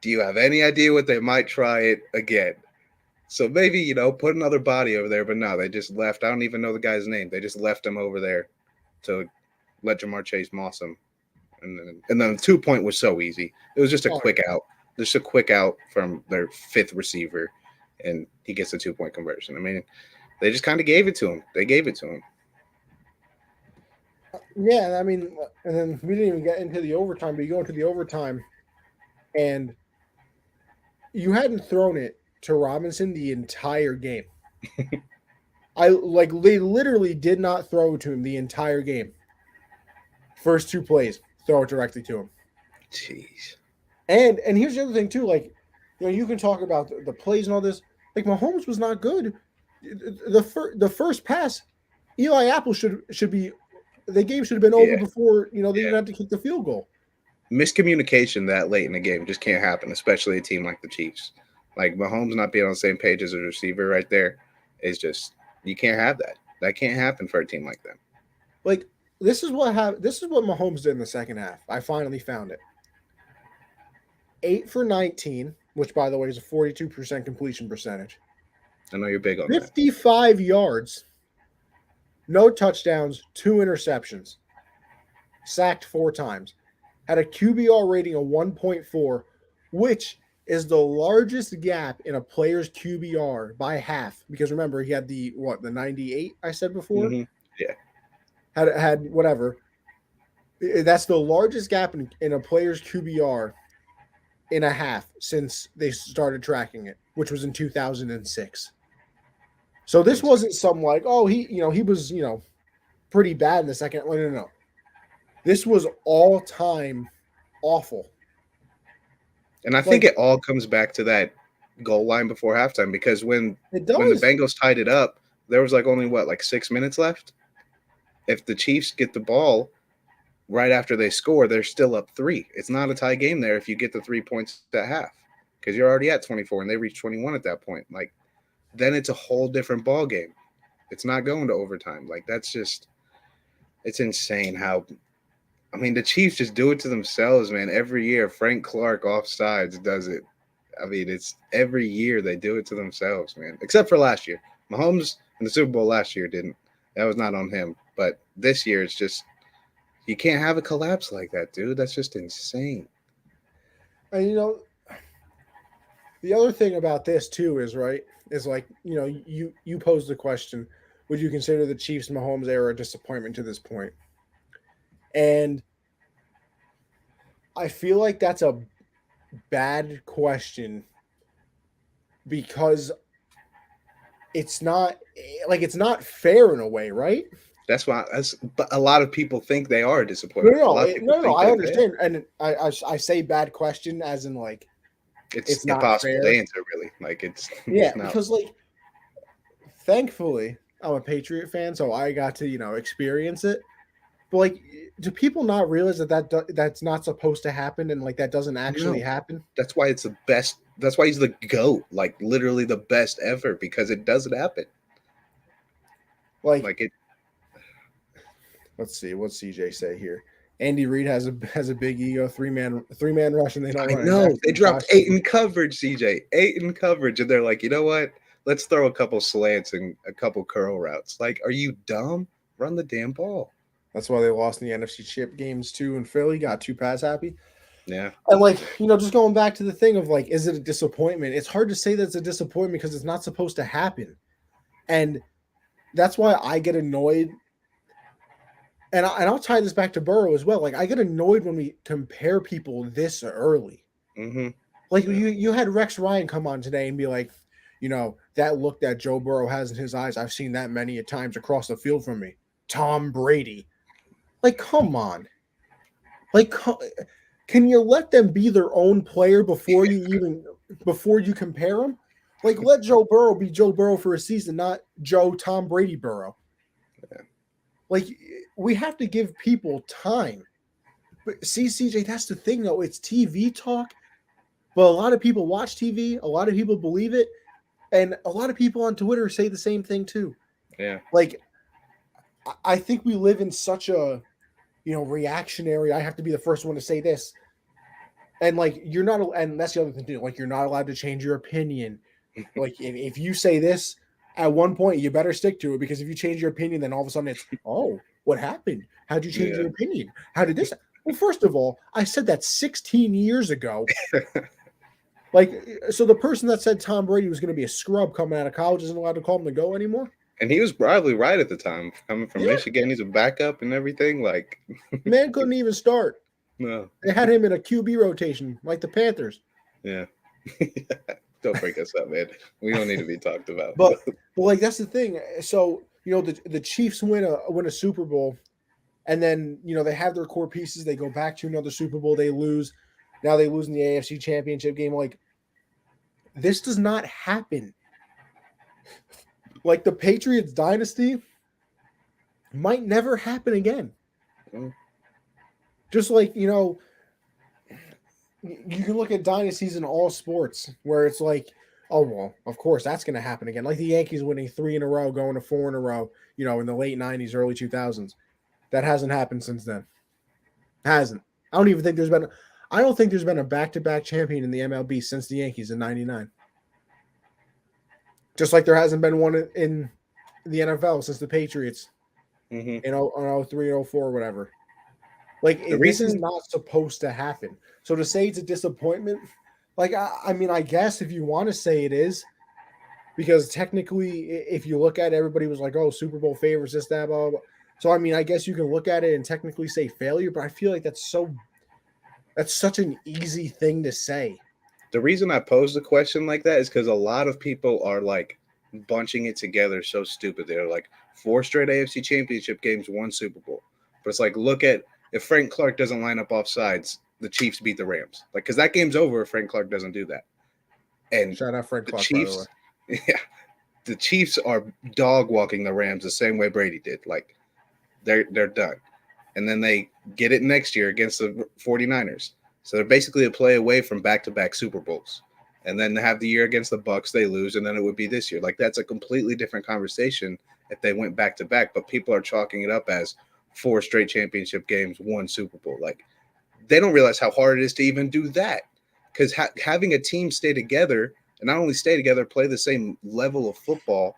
Do you have any idea what they might try it again? So maybe, put another body over there. But no, they just left. I don't even know the guy's name. They just left him over there to let Jamar Chase moss him. And then the 2-point was so easy. It was just a quick out. Just a quick out from their 5th receiver. And he gets a 2-point conversion. I mean, they just kind of gave it to him. They gave it to him. Yeah, I mean, and then we didn't even get into the overtime, but you go into the overtime, and you hadn't thrown it to Robinson the entire game. They literally did not throw to him the entire game. First 2 plays, throw it directly to him. Jeez. And here's the other thing too, you can talk about the plays and all this. Like Mahomes was not good. The first pass, Eli Apple should be. The game should have been over before they didn't have to kick the field goal. Miscommunication that late in the game just can't happen, especially a team like the Chiefs. Like Mahomes not being on the same page as a receiver right there is just you can't have that. That can't happen for a team like them. Like this is what Mahomes did in the second half. I finally found it. 8 for 19, which by the way is a 42% completion percentage. I know you're big on 55 yards. No touchdowns, 2 interceptions. Sacked 4 times. Had a QBR rating of 1.4, which is the largest gap in a player's QBR by half. Because remember, he had the 98 I said before? Mm-hmm. Yeah. Had whatever. That's the largest gap in a player's QBR in a half since they started tracking it, which was in 2006. So this wasn't some like, oh, he was, pretty bad in the second. No. This was all time awful. And I think it all comes back to that goal line before halftime because when the Bengals tied it up, there was only 6 minutes left. If the Chiefs get the ball right after they score, they're still up 3. It's not a tie game there if you get the 3 points at half because you're already at 24 and they reach 21 at that point. Then it's a whole different ball game. It's not going to overtime. It's insane how, the Chiefs just do it to themselves, man. Every year, Frank Clark offsides does it. It's every year they do it to themselves, man. Except for last year. Mahomes in the Super Bowl last year didn't. That was not on him. But this year, it's just, you can't have a collapse like that, dude. That's just insane. And, the other thing about this, too, is you posed the question, would you consider the Chiefs Mahomes era a disappointment to this point? And I feel like that's a bad question because it's not fair in a way, right? That's why but a lot of people think they are a disappointment. No, I understand. And I say bad question as in it's impossible to answer, really. Because thankfully I'm a Patriot fan, so I got to experience it. But do people not realize that's not supposed to happen and that doesn't actually happen? That's why it's the best. That's why he's the GOAT, literally the best ever, because it doesn't happen. It. Let's see what CJ say here. Andy Reid has a big ego, three-man rush, and they don't. I know they dropped 8 in coverage, CJ, 8 in coverage, and they're like, you know what? Let's throw a couple slants and a couple curl routes. Are you dumb? Run the damn ball. That's why they lost in the NFC Chip games too in Philly. Got too pass happy. Yeah. And just going back to the thing of is it a disappointment? It's hard to say that it's a disappointment because it's not supposed to happen, and that's why I get annoyed And I'll tie this back to Burrow as well. Like, I get annoyed when we compare people this early. Mm-hmm. Like, you had Rex Ryan come on today and be like, that look that Joe Burrow has in his eyes, I've seen that many a times across the field from me. Tom Brady. Like, come on. Like, can you let them be their own player before you compare them? Like, let Joe Burrow be Joe Burrow for a season, not Tom Brady Burrow. Yeah. Like, we have to give people time. But see, CJ, that's the thing, though. It's TV talk, but a lot of people watch TV. A lot of people believe it, and a lot of people on Twitter say the same thing too. Yeah. Like, I think we live in such a, reactionary. I have to be the first one to say this, and like you're not. And that's the other thing too. Like, you're not allowed to change your opinion. Like, if you say this at one point, you better stick to it, because if you change your opinion, then all of a sudden it's, oh, what happened? How'd you change your opinion? How did this? Well, first of all, I said that 16 years ago. Like, so the person that said Tom Brady was going to be a scrub coming out of college isn't allowed to call him the GOAT anymore? And he was probably right at the time. Coming from Michigan, he's a backup and everything. Like, man couldn't even start. No. They had him in a QB rotation, like the Panthers. Yeah. Don't break us up, man. We don't need to be talked about. But like, that's the thing. So, the Chiefs win a Super Bowl, and then, they have their core pieces. They go back to another Super Bowl. They lose. Now they lose in the AFC Championship game. Like, this does not happen. Like, the Patriots dynasty might never happen again. Just like, you can look at dynasties in all sports where it's like, oh, well, of course that's going to happen again. Like the Yankees winning 3 in a row, going to 4 in a row, in the late 90s, early 2000s. That hasn't happened since then. Hasn't. I don't think there's been a back-to-back champion in the MLB since the Yankees in 99. Just like there hasn't been one in the NFL since the Patriots in 03 and 04 or whatever. Like, this is not supposed to happen. So to say it's a disappointment, like, I mean, I guess if you want to say it is, because technically, if you look at it, everybody was like, oh, Super Bowl favorites, this, that, blah, blah, blah. So, I mean, I guess you can look at it and technically say failure, but I feel like that's such an easy thing to say. The reason I posed a question like that is because a lot of people are like bunching it together so stupid. They're like 4 straight AFC Championship games, 1 Super Bowl. But it's like, look at, if Frank Clark doesn't line up off sides, the Chiefs beat the Rams. Like, because that game's over if Frank Clark doesn't do that. And shout out Frank Clark, Chiefs, by the way. Yeah, the Chiefs are dog walking the Rams the same way Brady did. Like, they're done. And then they get it next year against the 49ers. So they're basically a play away from back-to-back Super Bowls. And then have the year against the Bucs, they lose, and then it would be this year. Like, that's a completely different conversation if they went back-to-back. But people are chalking it up as 4 straight championship games, 1 Super Bowl. Like, they don't realize how hard it is to even do that. Because having a team stay together, and not only stay together, play the same level of football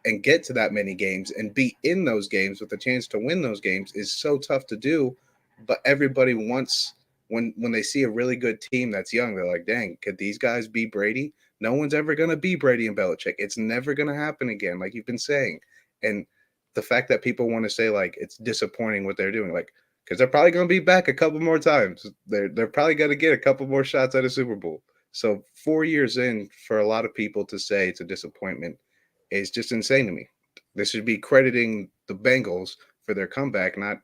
and get to that many games and be in those games with a chance to win those games is so tough to do. But everybody wants, when they see a really good team that's young, they're like, dang, could these guys be Brady? No one's ever going to be Brady and Belichick. It's never going to happen again, like you've been saying. And the fact that people want to say, like, it's disappointing what they're doing, like, because they're probably going to be back a couple more times. They're probably going to get a couple more shots at a Super Bowl. So 4 years in, for a lot of people to say it's a disappointment is just insane to me. This should be crediting the Bengals for their comeback, not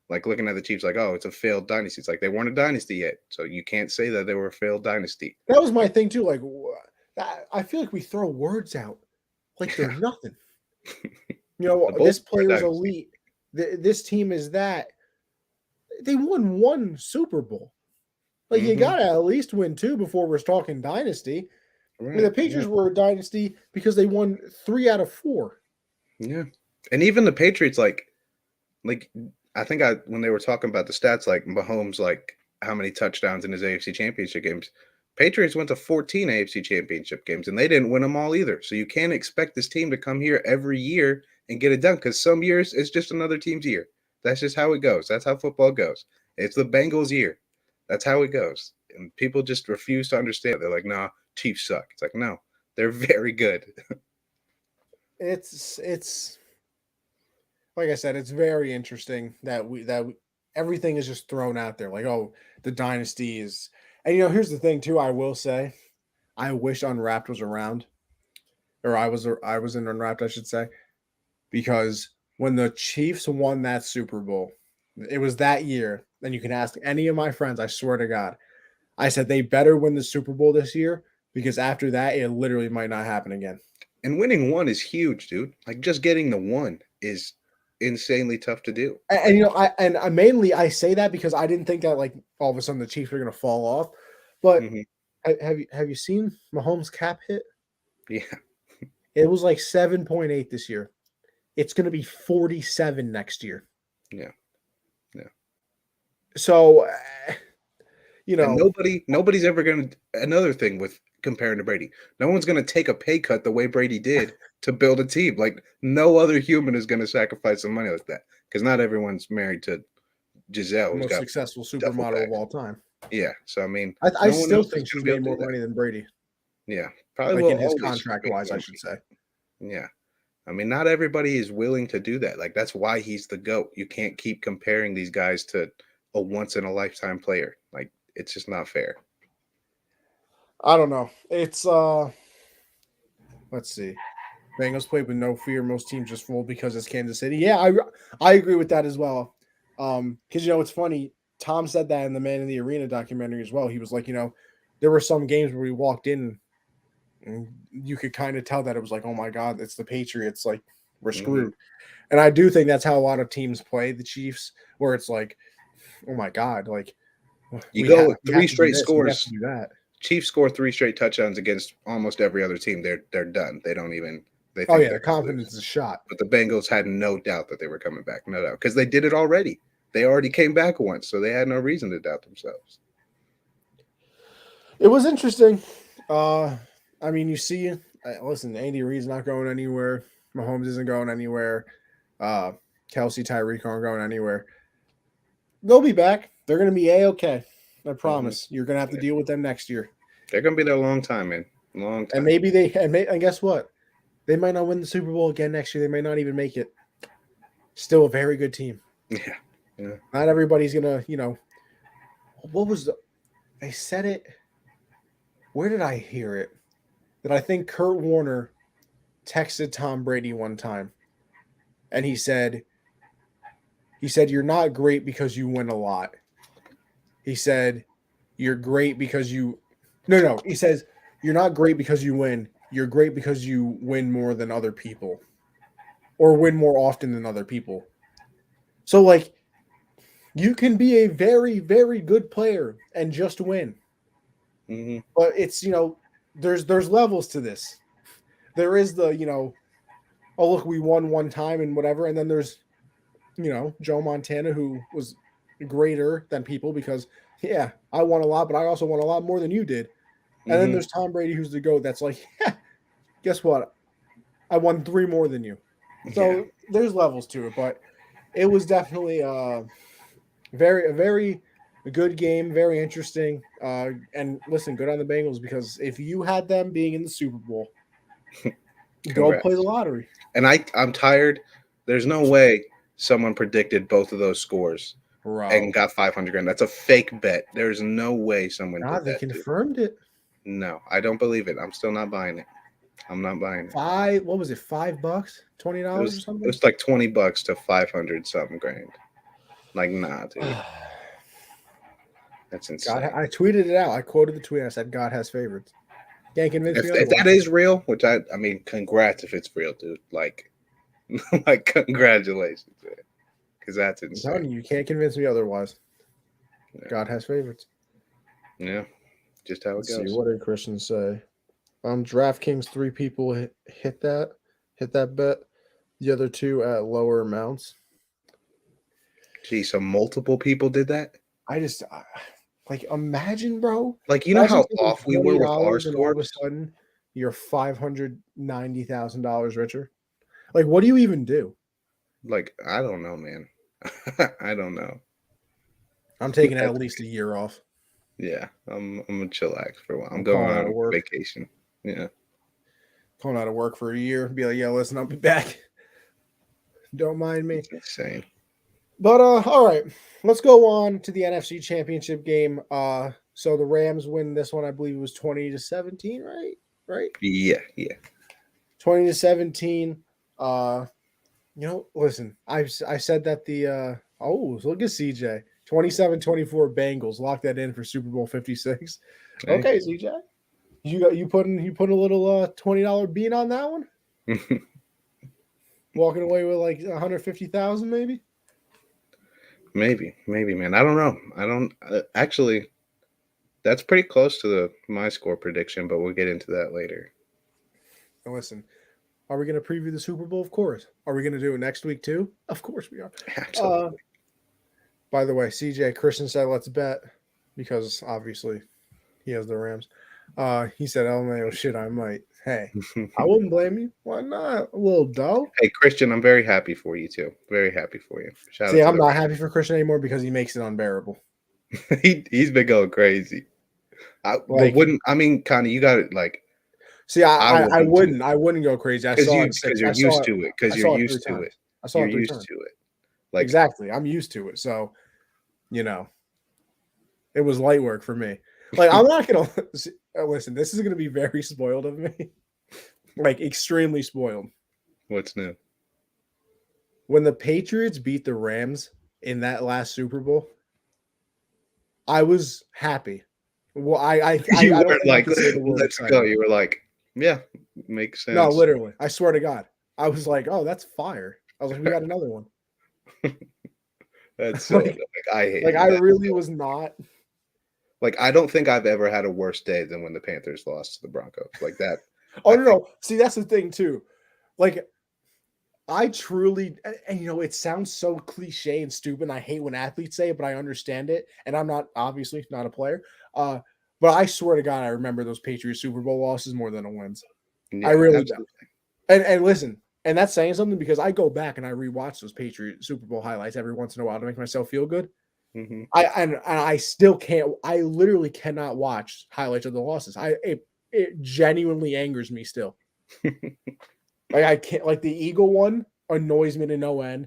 like looking at the Chiefs like, oh, it's a failed dynasty. It's like they weren't a dynasty yet. So you can't say that they were a failed dynasty. That was my thing too. Like, I feel like we throw words out like they're nothing. This player's elite. This team is that. They won 1 Super Bowl. Like, you got to at least win 2 before we're talking dynasty. Right. I mean, the Patriots were a dynasty because they won 3 out of 4. Yeah. And even the Patriots, like I think when they were talking about the stats, like Mahomes, like how many touchdowns in his AFC Championship games, Patriots went to 14 AFC Championship games, and they didn't win them all either. So you can't expect this team to come here every year and get it done, because some years it's just another team's year. That's just how it goes. That's how football goes. It's the Bengals' year. That's how it goes. And people just refuse to understand. They're like, nah, Chiefs suck. It's like, no, they're very good. It's like I said, it's very interesting that everything is just thrown out there. Like, oh, the dynasty is, and here's the thing too. I will say, I wish Unwrapped was around, or I was in Unwrapped, I should say, because when the Chiefs won that Super Bowl, it was that year. And you can ask any of my friends. I swear to God, I said they better win the Super Bowl this year because after that, it literally might not happen again. And winning one is huge, dude. Like just getting the one is insanely tough to do. I mainly I say that because I didn't think that like all of a sudden the Chiefs were going to fall off. But have you seen Mahomes' cap hit? Yeah, it was like 7.8 this year. It's going to be 47 next year. Yeah. So, and nobody's ever going to. Another thing with comparing to Brady, no one's going to take a pay cut the way Brady did to build a team. Like no other human is going to sacrifice some money like that because not everyone's married to Giselle, the most successful supermodel of all time. Yeah, so I mean, I still think she's made more money than Brady. Yeah, probably like in his contract wise, I should say. Yeah, I mean, not everybody is willing to do that. Like that's why he's the GOAT. You can't keep comparing these guys to a once in a lifetime player. Like it's just not fair. I don't know. It's let's see. Bengals played with no fear. Most teams just fold because it's Kansas City. Yeah, I agree with that as well. Because it's funny. Tom said that in the Man in the Arena documentary as well. He was like, there were some games where we walked in and you could kind of tell that it was like, oh my God, it's the Patriots. Like we're screwed. And I do think that's how a lot of teams play the Chiefs, where it's like, oh my God, like you go with 3 straight scores. Do that. Chiefs score 3 straight touchdowns against almost every other team. They're done. They don't even. They think the confidence is shot. But the Bengals had no doubt that they were coming back. No doubt, because they did it already. They already came back once, so they had no reason to doubt themselves. It was interesting. I mean, you see, listen, Andy Reid's not going anywhere. Mahomes isn't going anywhere. Kelsey, Tyreek aren't going anywhere. They'll be back. They're going to be A-okay. I promise. You're going to have to deal with them next year. They're going to be there a long time, man. Long time. And maybe and guess what? They might not win the Super Bowl again next year. They may not even make it. Still a very good team. Yeah. Not everybody's going to, what was they said it. Where did I hear it? That I think Kurt Warner texted Tom Brady one time. And he said, you're not great because you win a lot. He said, you're great because you – no. He says, you're not great because you win. You're great because you win more than other people or win more often than other people. So, like, you can be a very, very good player and just win. But it's, there's levels to this. There is the, oh, look, we won one time and whatever. And then there's, Joe Montana, who was greater than people because, yeah, I won a lot, but I also won a lot more than you did. And then there's Tom Brady, who's the GOAT. That's like, guess what? I won 3 more than you. So there's levels to it, but it was definitely a very good game, very interesting. And listen, good on the Bengals because if you had them being in the Super Bowl, go play the lottery. And I'm tired. There's no way someone predicted both of those scores and got $500,000. That's a fake bet. There's no way someone did that. They confirmed it. No, I don't believe it. I'm still not buying it. I'm not buying it. What was it? $5? $20 or something? It was like $20 to 500 something grand. Like, nah, dude. That's insane. I tweeted it out. I quoted the tweet. I said, God has favorites. Can't convince me. If that is real, which I mean, congrats if it's real, dude. Like congratulations, man. Because that's insane. I'm telling you can't convince me otherwise. Yeah. God has favorites. Yeah, just how it goes. See, what did Christian say? DraftKings, 3 people hit that bet. The other 2 at lower amounts. Gee, so multiple people did that? Like, imagine, bro. Like, you know how off we were with our scores? All of a sudden, you're $590,000 richer. Like, what do you even do? Like, I don't know, man. I don't know. I'm taking at least a year off. Yeah, I'm gonna chillax for a while. I'm going on vacation. Yeah. Going out of work for a year. Be like, yeah, listen, I'll be back. Don't mind me. It's insane. But all right, let's go on to the NFC Championship game. So the Rams win this one. I believe it was 20-17, right? Right. Yeah. 20-17. Listen, I said that the look at CJ 27-24 Bengals lock that in for Super Bowl 56. Hey. Okay, CJ, you putting a little $20 bean on that one? Walking away with like 150,000 maybe. Maybe, man. I don't know. I don't actually. That's pretty close to my score prediction, but we'll get into that later. And listen, are we going to preview the Super Bowl? Of course. Are we going to do it next week too? Of course we are. Absolutely. By the way, CJ Christian said let's bet because obviously he has the Rams. He said, "Oh man, shit, I might." Hey, I wouldn't blame you. Why not? A little dull. Hey, Christian, I'm very happy for you too. Very happy for you. See, I'm not happy for Christian anymore because he makes it unbearable. He's been going crazy. Connie, you got it. Like, see, I wouldn't go crazy. I saw it because you're used to it. Because you're used to it. I saw it 3 times. Like, exactly, I'm used to it. So, it was light work for me. Like, I'm not gonna listen. This is gonna be very spoiled of me, like extremely spoiled. What's new? When the Patriots beat the Rams in that last Super Bowl, I was happy. Well, I were like, let's go. You were like, yeah, makes sense. No, literally. I swear to God. I was like, oh, that's fire. I was like, we got another one. That's so I hate like, I really was not. Like, I don't think I've ever had a worse day than when the Panthers lost to the Broncos. Like that. Oh, no. See, that's the thing, too. Like, I truly, and it sounds so cliche and stupid. And I hate when athletes say it, but I understand it. And I'm obviously not a player. But I swear to God, I remember those Patriots Super Bowl losses more than the wins. Yeah, I really do. And listen, and that's saying something because I go back and I rewatch those Patriots Super Bowl highlights every once in a while to make myself feel good. Mm-hmm. I still can't. I literally cannot watch highlights of the losses. It genuinely angers me still. Like I can't. Like the Eagle one annoys me to no end.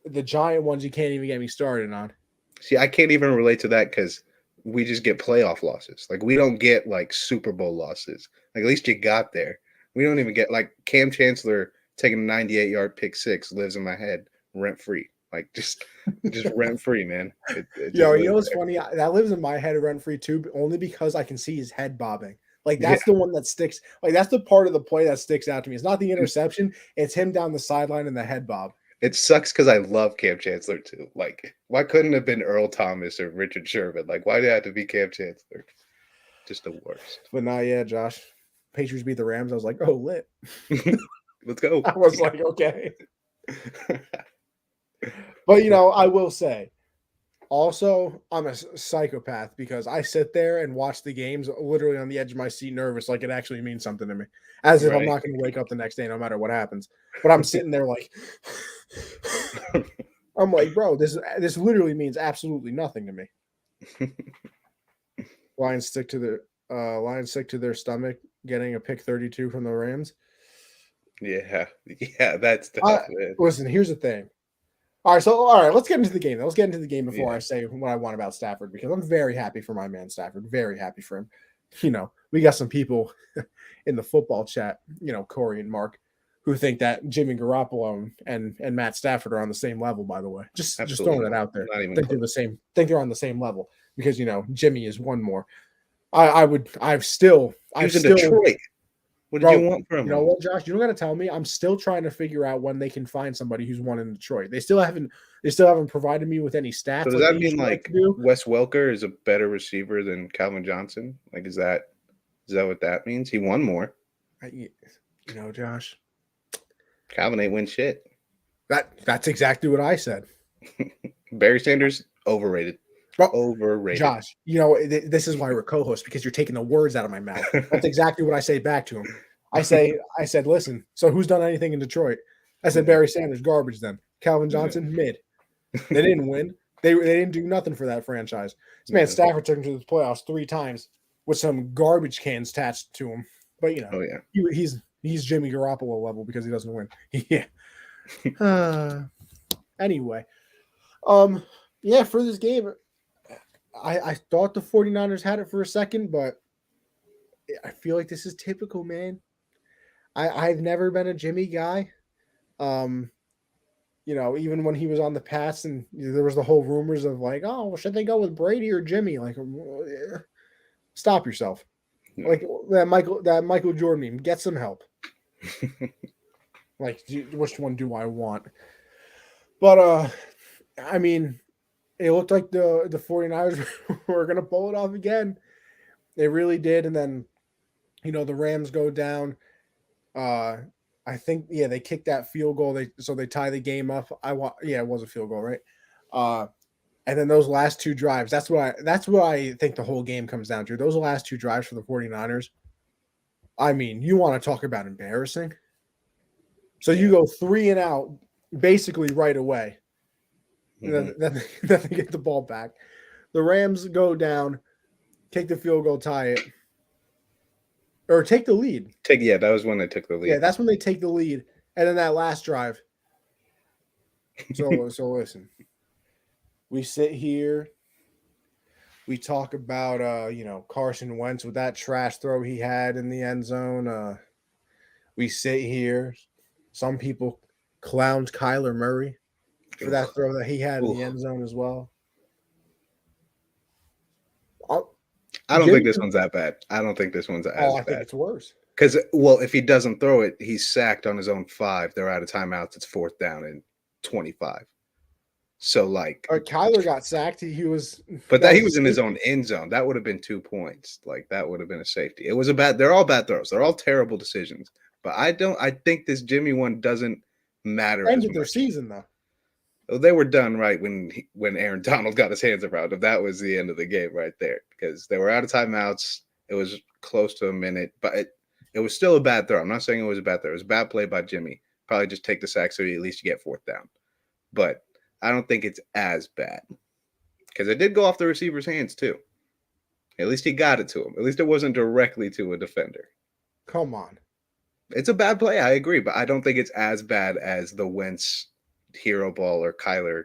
The Giant ones you can't even get me started on. See, I can't even relate to that because we just get playoff losses. Like we don't get like Super Bowl losses. Like at least you got there. We don't even get like Cam Chancellor taking a 98-yard pick six lives in my head rent free. Like just rent free, man. Yo, you know what's funny? That lives in my head rent free too, but only because I can see his head bobbing. Like that's the one that sticks. Like that's the part of the play that sticks out to me. It's not the interception; it's him down the sideline and the head bob. It sucks because I love Cam Chancellor too. Like, why couldn't it have been Earl Thomas or Richard Sherman? Like, why did it have to be Cam Chancellor? Just the worst. But not yet, Josh. Patriots beat the Rams. I was like, oh, lit. Let's go. I was like, okay. But, I will say, also, I'm a psychopath because I sit there and watch the games literally on the edge of my seat nervous like it actually means something to me. As if I'm not going to wake up the next day no matter what happens. But I'm sitting there like, I'm like, bro, this literally means absolutely nothing to me. Lions stick to their stomach, getting a pick 32 from the Rams. Yeah, that's tough, man. Listen, here's the thing. All right, let's get into the game. Let's get into the game before I say what I want about Stafford because I'm very happy for my man Stafford. Very happy for him. We got some people in the football chat, Corey and Mark, who think that Jimmy Garoppolo and Matt Stafford are on the same level. By the way, just throwing that out there. Think they're the same. Think they're on the same level because Jimmy is one more. I've still Detroit. What did you want from him? You know what, Josh? You don't got to tell me. I'm still trying to figure out when they can find somebody who's won in Detroit. They still haven't provided me with any stats. So does that mean like Wes Welker is a better receiver than Calvin Johnson? Like, is that what that means? He won more. Josh. Calvin ain't win shit. That's exactly what I said. Barry Sanders overrated. Overrated. Josh, this is why we're co-hosts because you're taking the words out of my mouth. That's exactly what I say back to him. I said, listen, so who's done anything in Detroit? I said, Barry Sanders, garbage then. Calvin Johnson, mid. They didn't win. They didn't do nothing for that franchise. This man Stafford took him to the playoffs 3 times with some garbage cans attached to him. But, he's Jimmy Garoppolo level because he doesn't win. Yeah. Anyway, yeah, for this game, I thought the 49ers had it for a second, but I feel like this is typical, man. I've never been a Jimmy guy. Um, even when he was on the Pats and there was the whole rumors of like, oh, well, should they go with Brady or Jimmy? Like, stop yourself. No. Like that Michael Jordan meme, get some help. Like, which one do I want? But I mean, it looked like the 49ers were gonna pull it off again. They really did, and then the Rams go down. I think they kicked that field goal. They tie the game up. It was a field goal, right? And then those last two drives, that's what I think the whole game comes down to. Those last two drives for the 49ers. I mean, you want to talk about embarrassing. So you go 3 and out basically right away. Mm-hmm. Then they get the ball back. The Rams go down, kick the field goal, tie it. Or take the lead. That was when they took the lead. Yeah, that's when they take the lead. And then that last drive. So listen. We sit here. We talk about Carson Wentz with that trash throw he had in the end zone. We sit here. Some people clowned Kyler Murray for that throw that he had in the end zone as well. I don't think this one's that bad. I don't think this one's as bad. I think it's worse. Because, if he doesn't throw it, he's sacked on his own 5. They're out of timeouts. It's 4th down and 25. So, like... Kyler got sacked. He was... But he was in his own end zone. That would have been 2 points. Like, that would have been a safety. It was a bad... They're all bad throws. They're all terrible decisions. But I think this Jimmy one doesn't matter as much. Their season, though. They were done right when Aaron Donald got his hands around him. That was the end of the game right there because they were out of timeouts. It was close to a minute, but it was still a bad throw. I'm not saying it was a bad throw. It was a bad play by Jimmy. Probably just take the sack so at least you get 4th down. But I don't think it's as bad because it did go off the receiver's hands too. At least he got it to him. At least it wasn't directly to a defender. Come on. It's a bad play. I agree, but I don't think it's as bad as the Wentz hero ball or Kyler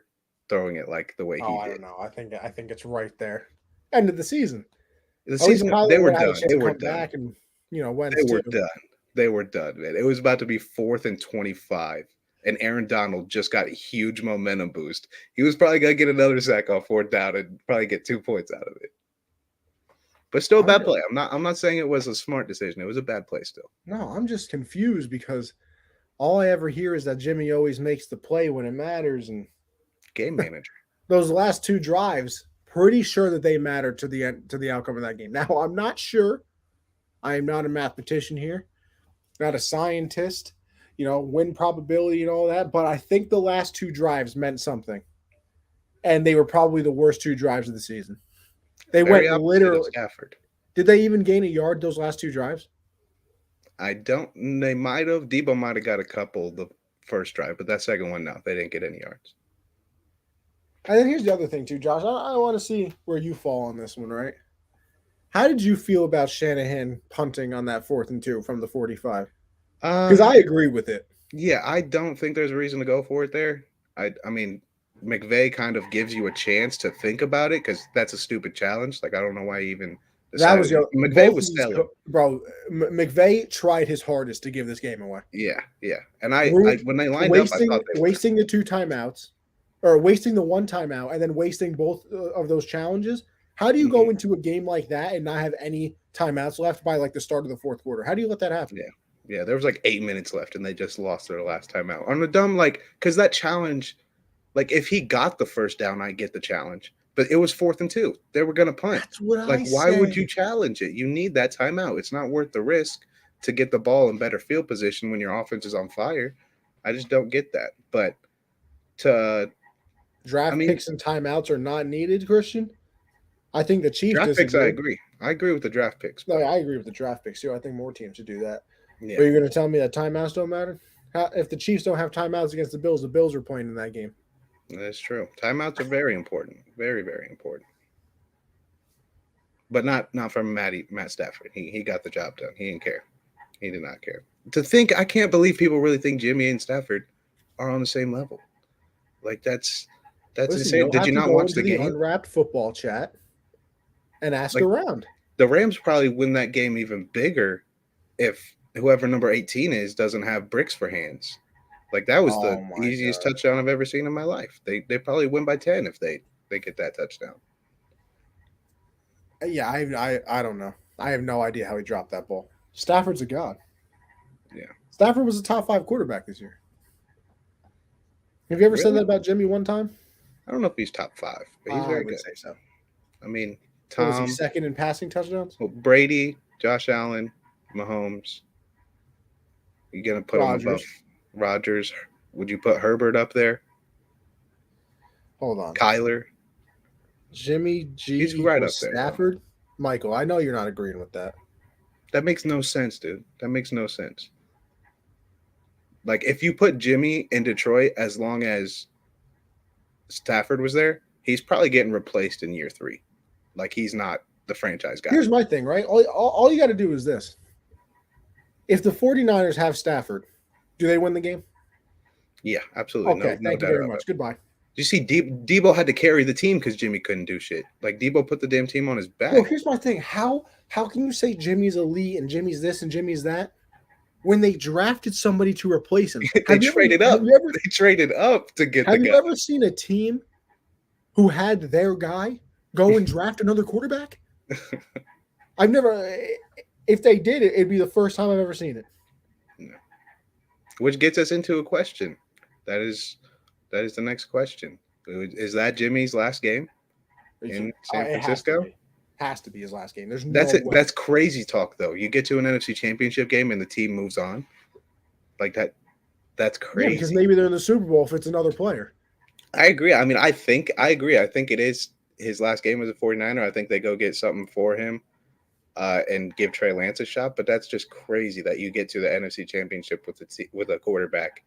throwing it like the way he did. I don't know. I think it's right there. End of the season. The season they were done. They were done. Back and Wentz they were done. They were done, man. It was about to be 4th and 25, and Aaron Donald just got a huge momentum boost. He was probably gonna get another sack on 4th down and probably get 2 points out of it. But still a bad play. I'm not saying it was a smart decision. It was a bad play still. No, I'm just confused because all I ever hear is that Jimmy always makes the play when it matters and game manager. Those last 2 drives, pretty sure that they mattered to the outcome of that game. Now, I'm not sure. I am not a mathematician here, not a scientist, win probability and all that, but I think the last 2 drives meant something. And they were probably the worst 2 drives of the season. They went literally. Stafford. Did they even gain a yard those last 2 drives? I don't. They might have. Debo might have got a couple the first drive, but that second one, no, they didn't get any yards. And then here's the other thing too, Josh. I want to see where you fall on this one, right? How did you feel about Shanahan punting on that 4th and 2 from the 45? Because I agree with it. Yeah, I don't think there's a reason to go for it there. I mean, McVay kind of gives you a chance to think about it because that's a stupid challenge. Like, I don't know why he even decided. That was McVay was selling. Bro, McVay tried his hardest to give this game away. Yeah. And I when they lined up, I thought they wasting the 2 timeouts or wasting the 1 timeout and then wasting both of those challenges. How do you go into a game like that and not have any timeouts left by like the start of the 4th quarter? How do you let that happen? Yeah, there was like 8 minutes left and they just lost their last timeout. On the dumb, because that challenge – like, if he got the first down, I get the challenge. But it was 4th and 2. They were going to punt. That's what why would you challenge it? You need that timeout. It's not worth the risk to get the ball in better field position when your offense is on fire. I just don't get that. But draft picks and timeouts are not needed, Christian. I think the Chiefs draft picks, I agree. I agree with the draft picks. No, I agree with the draft picks, too. I think more teams should do that. Yeah. But you're going to tell me that timeouts don't matter? If the Chiefs don't have timeouts against the Bills are playing in that game. That's true. Timeouts are very important. Very, very important. But not from Matt Stafford. He got the job done. He didn't care. He did not care. I can't believe people really think Jimmy and Stafford are on the same level. Like that's Listen, insane. you'll Did have you to not go watch into the the game? Unwrapped Football chat and ask Like around. the Rams probably win that game even bigger if whoever number 18 is doesn't have bricks for hands. Like that was Oh the my easiest God. touchdown I've ever seen in my life. They probably win by 10 if they get that touchdown. Yeah, I don't know. I have no idea how he dropped that ball. Stafford's a god. Yeah. Stafford was a top 5 quarterback this year. Have you ever said Really? that about Jimmy one time? I don't know if he's top 5, but he's I very would good. say so. I mean, What was he, Tom, second in passing touchdowns? Brady, Josh Allen, Mahomes. You're going to put him above Rodgers. Rodgers. Would you put Herbert up there? Hold on. Kyler? Jimmy G He's right equals up there, though. Stafford? Michael, I know you're not agreeing with that. That makes no sense, dude. That makes no sense. Like, if you put Jimmy in Detroit as long as Stafford was there, he's probably getting replaced in year 3. Like, he's not the franchise guy. Here's my thing, right? All you got to do is this. If the 49ers have Stafford, do they win the game? Yeah, absolutely. Okay, no thank you doubt very about much. it. Goodbye. You see, Debo had to carry the team because Jimmy couldn't do shit. Like, Debo put the damn team on his back. Well, here's my thing. How can you say Jimmy's elite and Jimmy's this and Jimmy's that when they drafted somebody to replace him? They traded up. They traded up to get the Have guy. you ever seen a team who had their guy go and draft another quarterback? I've never. If they did it, it'd be the first time I've ever seen it. No. Which gets us into a question. That is the next question. Is that Jimmy's last game in San Francisco? Has to be his last game. There's That's no it. way. That's crazy talk, though. You get to an NFC Championship game and the team moves on, like that. That's crazy. Yeah, because maybe they're in the Super Bowl if it's another player. I agree. I mean, I agree. I think it is his last game as a 49er. I think they go get something for him and give Trey Lance a shot. But that's just crazy that you get to the NFC Championship with a quarterback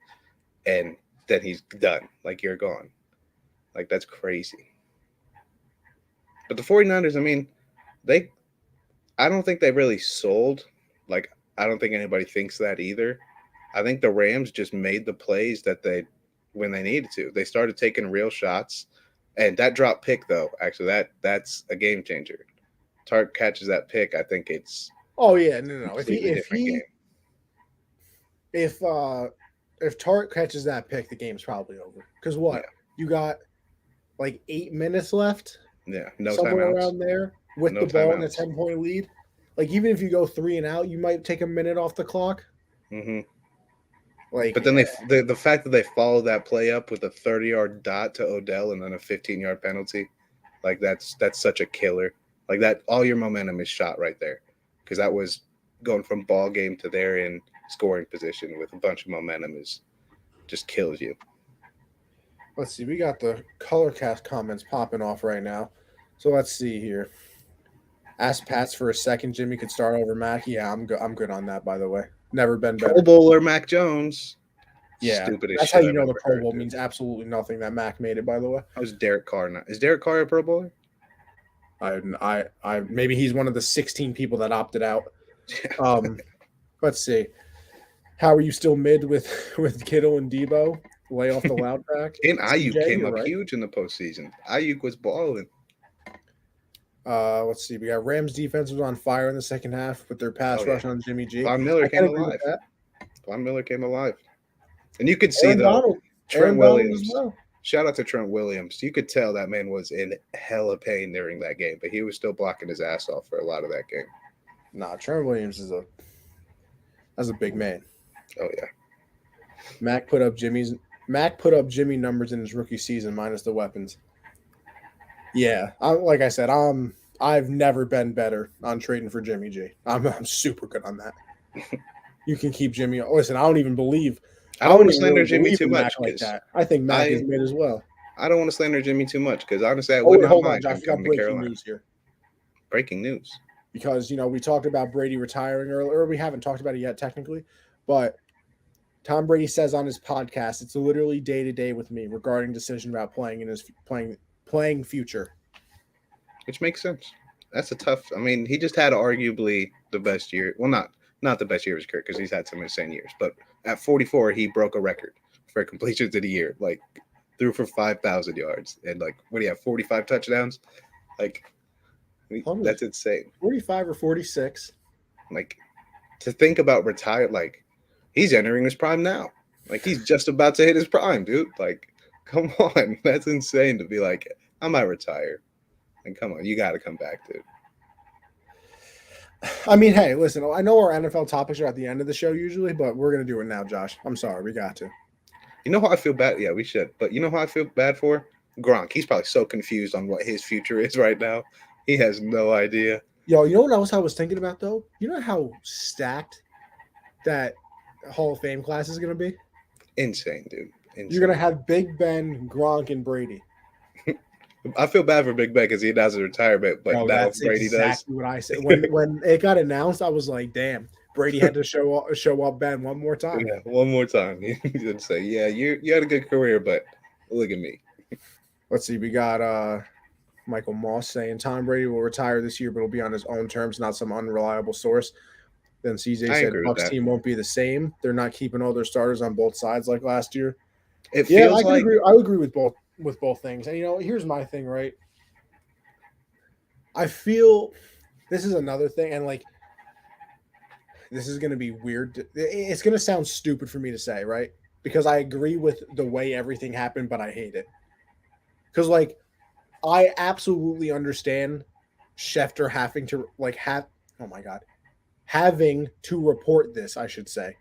and then he's done. Like, you're gone. Like, that's crazy. But the 49ers, I mean, I don't think they really sold. Like, I don't think anybody thinks that either. I think the Rams just made the plays when they needed to. They started taking real shots. And that drop pick, though, actually, that's a game changer. Tark catches that pick, I think it's Oh yeah, no. If Tark catches that pick, the game's probably over. Because what? Yeah. You got like 8 minutes left. Yeah, no somewhere timeouts. Around there with No the ball in a timeouts. 10-point lead. Like, even if you go 3 and out, you might take a minute off the clock. Mm-hmm. Like, but then the fact that they followed that play up with a 30-yard dot to Odell and then a 15-yard penalty, like that's such a killer. Like, that, all your momentum is shot right there, because that was going from ball game to they're in scoring position with a bunch of momentum just kills you. Let's see. We got the Colorcast comments popping off right now. So let's see here. Ask Pats for a second. Jimmy could start over Mac. Yeah, I'm good on that, by the way. Never been better. Pro Bowler Mac Jones. Yeah, Stupidest that's shit how you I've know the ever Pro heard, Bowl dude. means absolutely nothing. That Mac made it, by the way. How's Derek Carr not? Is Derek Carr a Pro Bowler? I maybe he's one of the 16 people that opted out. Let's see. How are you still mid with Kittle and Debo? Lay off the loud pack. And Ayuk CJ, came up right. huge in the postseason. Ayuk was balling. Let's see. We got Rams defense was on fire in the second half with their pass rush on Jimmy G. Von Miller came alive. Von Miller came alive. And you could see, though, Trent Williams. Well. Shout out to Trent Williams. You could tell that man was in hella pain during that game, but he was still blocking his ass off for a lot of that game. Nah, Trent Williams is a big man. Oh, yeah. Mac put up Jimmy numbers in his rookie season minus the weapons. Yeah, like I said, I've never been better on trading for Jimmy G. I'm super good on that. You can keep Jimmy. Listen, I don't even believe. I don't want to slander Jimmy too much. Like that. I think Mac is mid as well. I don't want to slander Jimmy too much because honestly, I would not mind him coming to Carolina. News here. Breaking news. Because we talked about Brady retiring earlier. We haven't talked about it yet technically, but Tom Brady says on his podcast, it's literally day to day with me regarding decision about playing in his playing future. Which makes sense. That's a tough. I mean, he just had arguably the best year. Well, not the best year of his career because he's had some insane years. But at 44, he broke a record for completions in a year. Like, threw for 5,000 yards and like, what do you have? 45 touchdowns. Like, that's insane. 45 or 46. Like, to think about retired, like, he's entering his prime now. Like, he's just about to hit his prime, dude. Like, come on, that's insane to be like, I might retire. And come on, you got to come back, dude. I mean, hey, listen, I know our NFL topics are at the end of the show usually, but we're going to do it now, Josh. I'm sorry. We got to. You know how I feel bad? Yeah, we should. But you know how I feel bad for? Gronk. He's probably so confused on what his future is right now. He has no idea. Yo, you know what else I was thinking about, though? You know how stacked that Hall of Fame class is going to be? Insane, dude. Insane. You're going to have Big Ben, Gronk, and Brady. I feel bad for Big Ben because he announced a retirement, but now that's Brady exactly does. what I said. When it got announced, I was like, damn, Brady had to show up Ben one more time. Yeah, one more time. He didn't say, yeah, you had a good career, but look at me. Let's see. We got Michael Moss saying Tom Brady will retire this year, but it'll be on his own terms, not some unreliable source. Then CJ said Bucks team won't be the same. They're not keeping all their starters on both sides like last year. It feels I like agree. I agree with both things. And here's my thing, right? I feel this is another thing, and like this is going to be weird. It's going to sound stupid for me to say, right? Because I agree with the way everything happened, but I hate it. Because like I absolutely understand Schefter having to having to report this, I should say.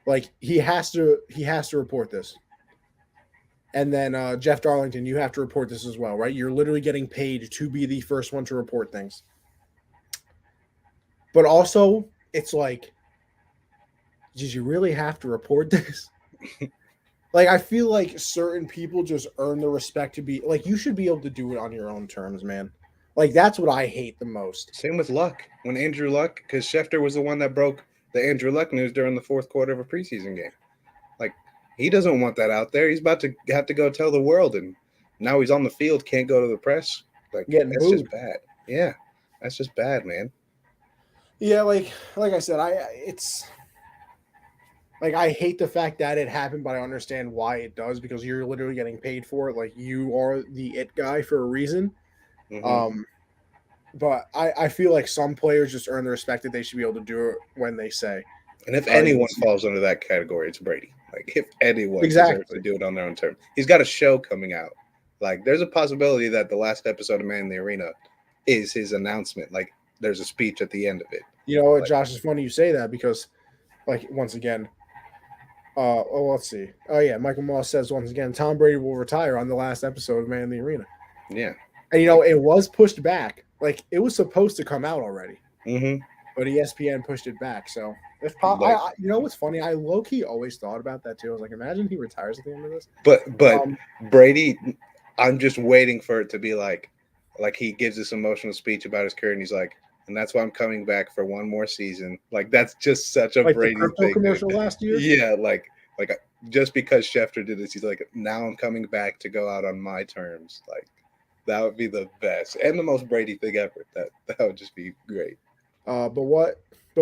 Like he has to report this. And then Jeff Darlington, you have to report this as well, right? You're literally getting paid to be the first one to report things. But also, it's like, did you really have to report this? Like, I feel like certain people just earn the respect to be like, you should be able to do it on your own terms, man. Like, that's what I hate the most. Same with Luck. When Andrew Luck, because Schefter was the one that broke the Andrew Luck news during the fourth quarter of a preseason game. Like, he doesn't want that out there. He's about to have to go tell the world, and now he's on the field, can't go to the press. Like, that's just bad. Yeah, that's just bad, man. Yeah, like I said, it's like I hate the fact that it happened, but I understand why it does because you're literally getting paid for it. Like you are the it guy for a reason. Mm-hmm. But I feel like some players just earn the respect that they should be able to do it when they say. And if anyone falls under that category, it's Brady. Like, if anyone deserves to do it on their own terms. He's got a show coming out. Like, there's a possibility that the last episode of Man in the Arena is his announcement. Like, there's a speech at the end of it. You know what, like, Josh, it's funny you say that because, like, once again, let's see. Oh, yeah, Michael Moss says, once again, Tom Brady will retire on the last episode of Man in the Arena. Yeah. And, it was pushed back. Like, it was supposed to come out already. Mm-hmm. But ESPN pushed it back, so it's probably. You know what's funny? I low-key always thought about that too. I was like, imagine he retires at the end of this. But Brady, I'm just waiting for it to be like he gives this emotional speech about his career, and he's like, and that's why I'm coming back for one more season. Like that's just such a like Brady the thing. Commercial last year. Yeah, like just because Schefter did this, he's like, now I'm coming back to go out on my terms. Like that would be the best and the most Brady thing ever. That would just be great. But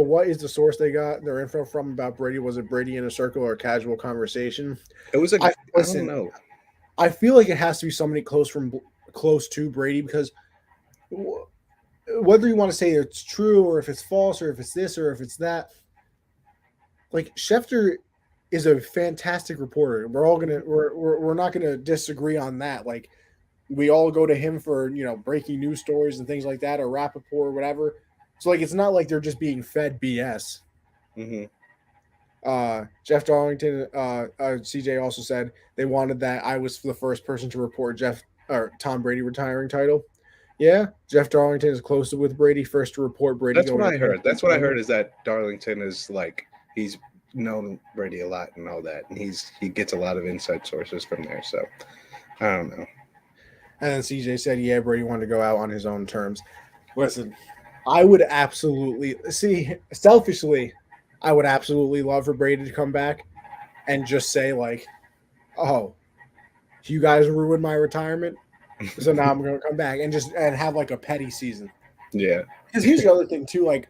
what is the source they got their info from about Brady? Was it Brady in a circle or a casual conversation? It was I don't know. I feel like it has to be somebody close to Brady because whether you want to say it's true or if it's false or if it's this or if it's that, like Schefter is a fantastic reporter. We're not gonna disagree on that. Like we all go to him for breaking news stories and things like that or Rappaport or whatever. So, like, it's not like they're just being fed BS. Mm-hmm. Jeff Darlington, CJ also said they wanted that I was the first person to report Tom Brady retiring title. Yeah, Jeff Darlington is close with Brady, first to report Brady. That's what I heard. That's what I heard is that Darlington is like he's known Brady a lot and all that, and he gets a lot of inside sources from there. So I don't know. And then CJ said, yeah, Brady wanted to go out on his own terms. Listen. I would absolutely selfishly, I would absolutely love for Brady to come back and just say like, oh, you guys ruined my retirement. So now I'm going to come back and have like a petty season. Yeah. Because here's the other thing too. Like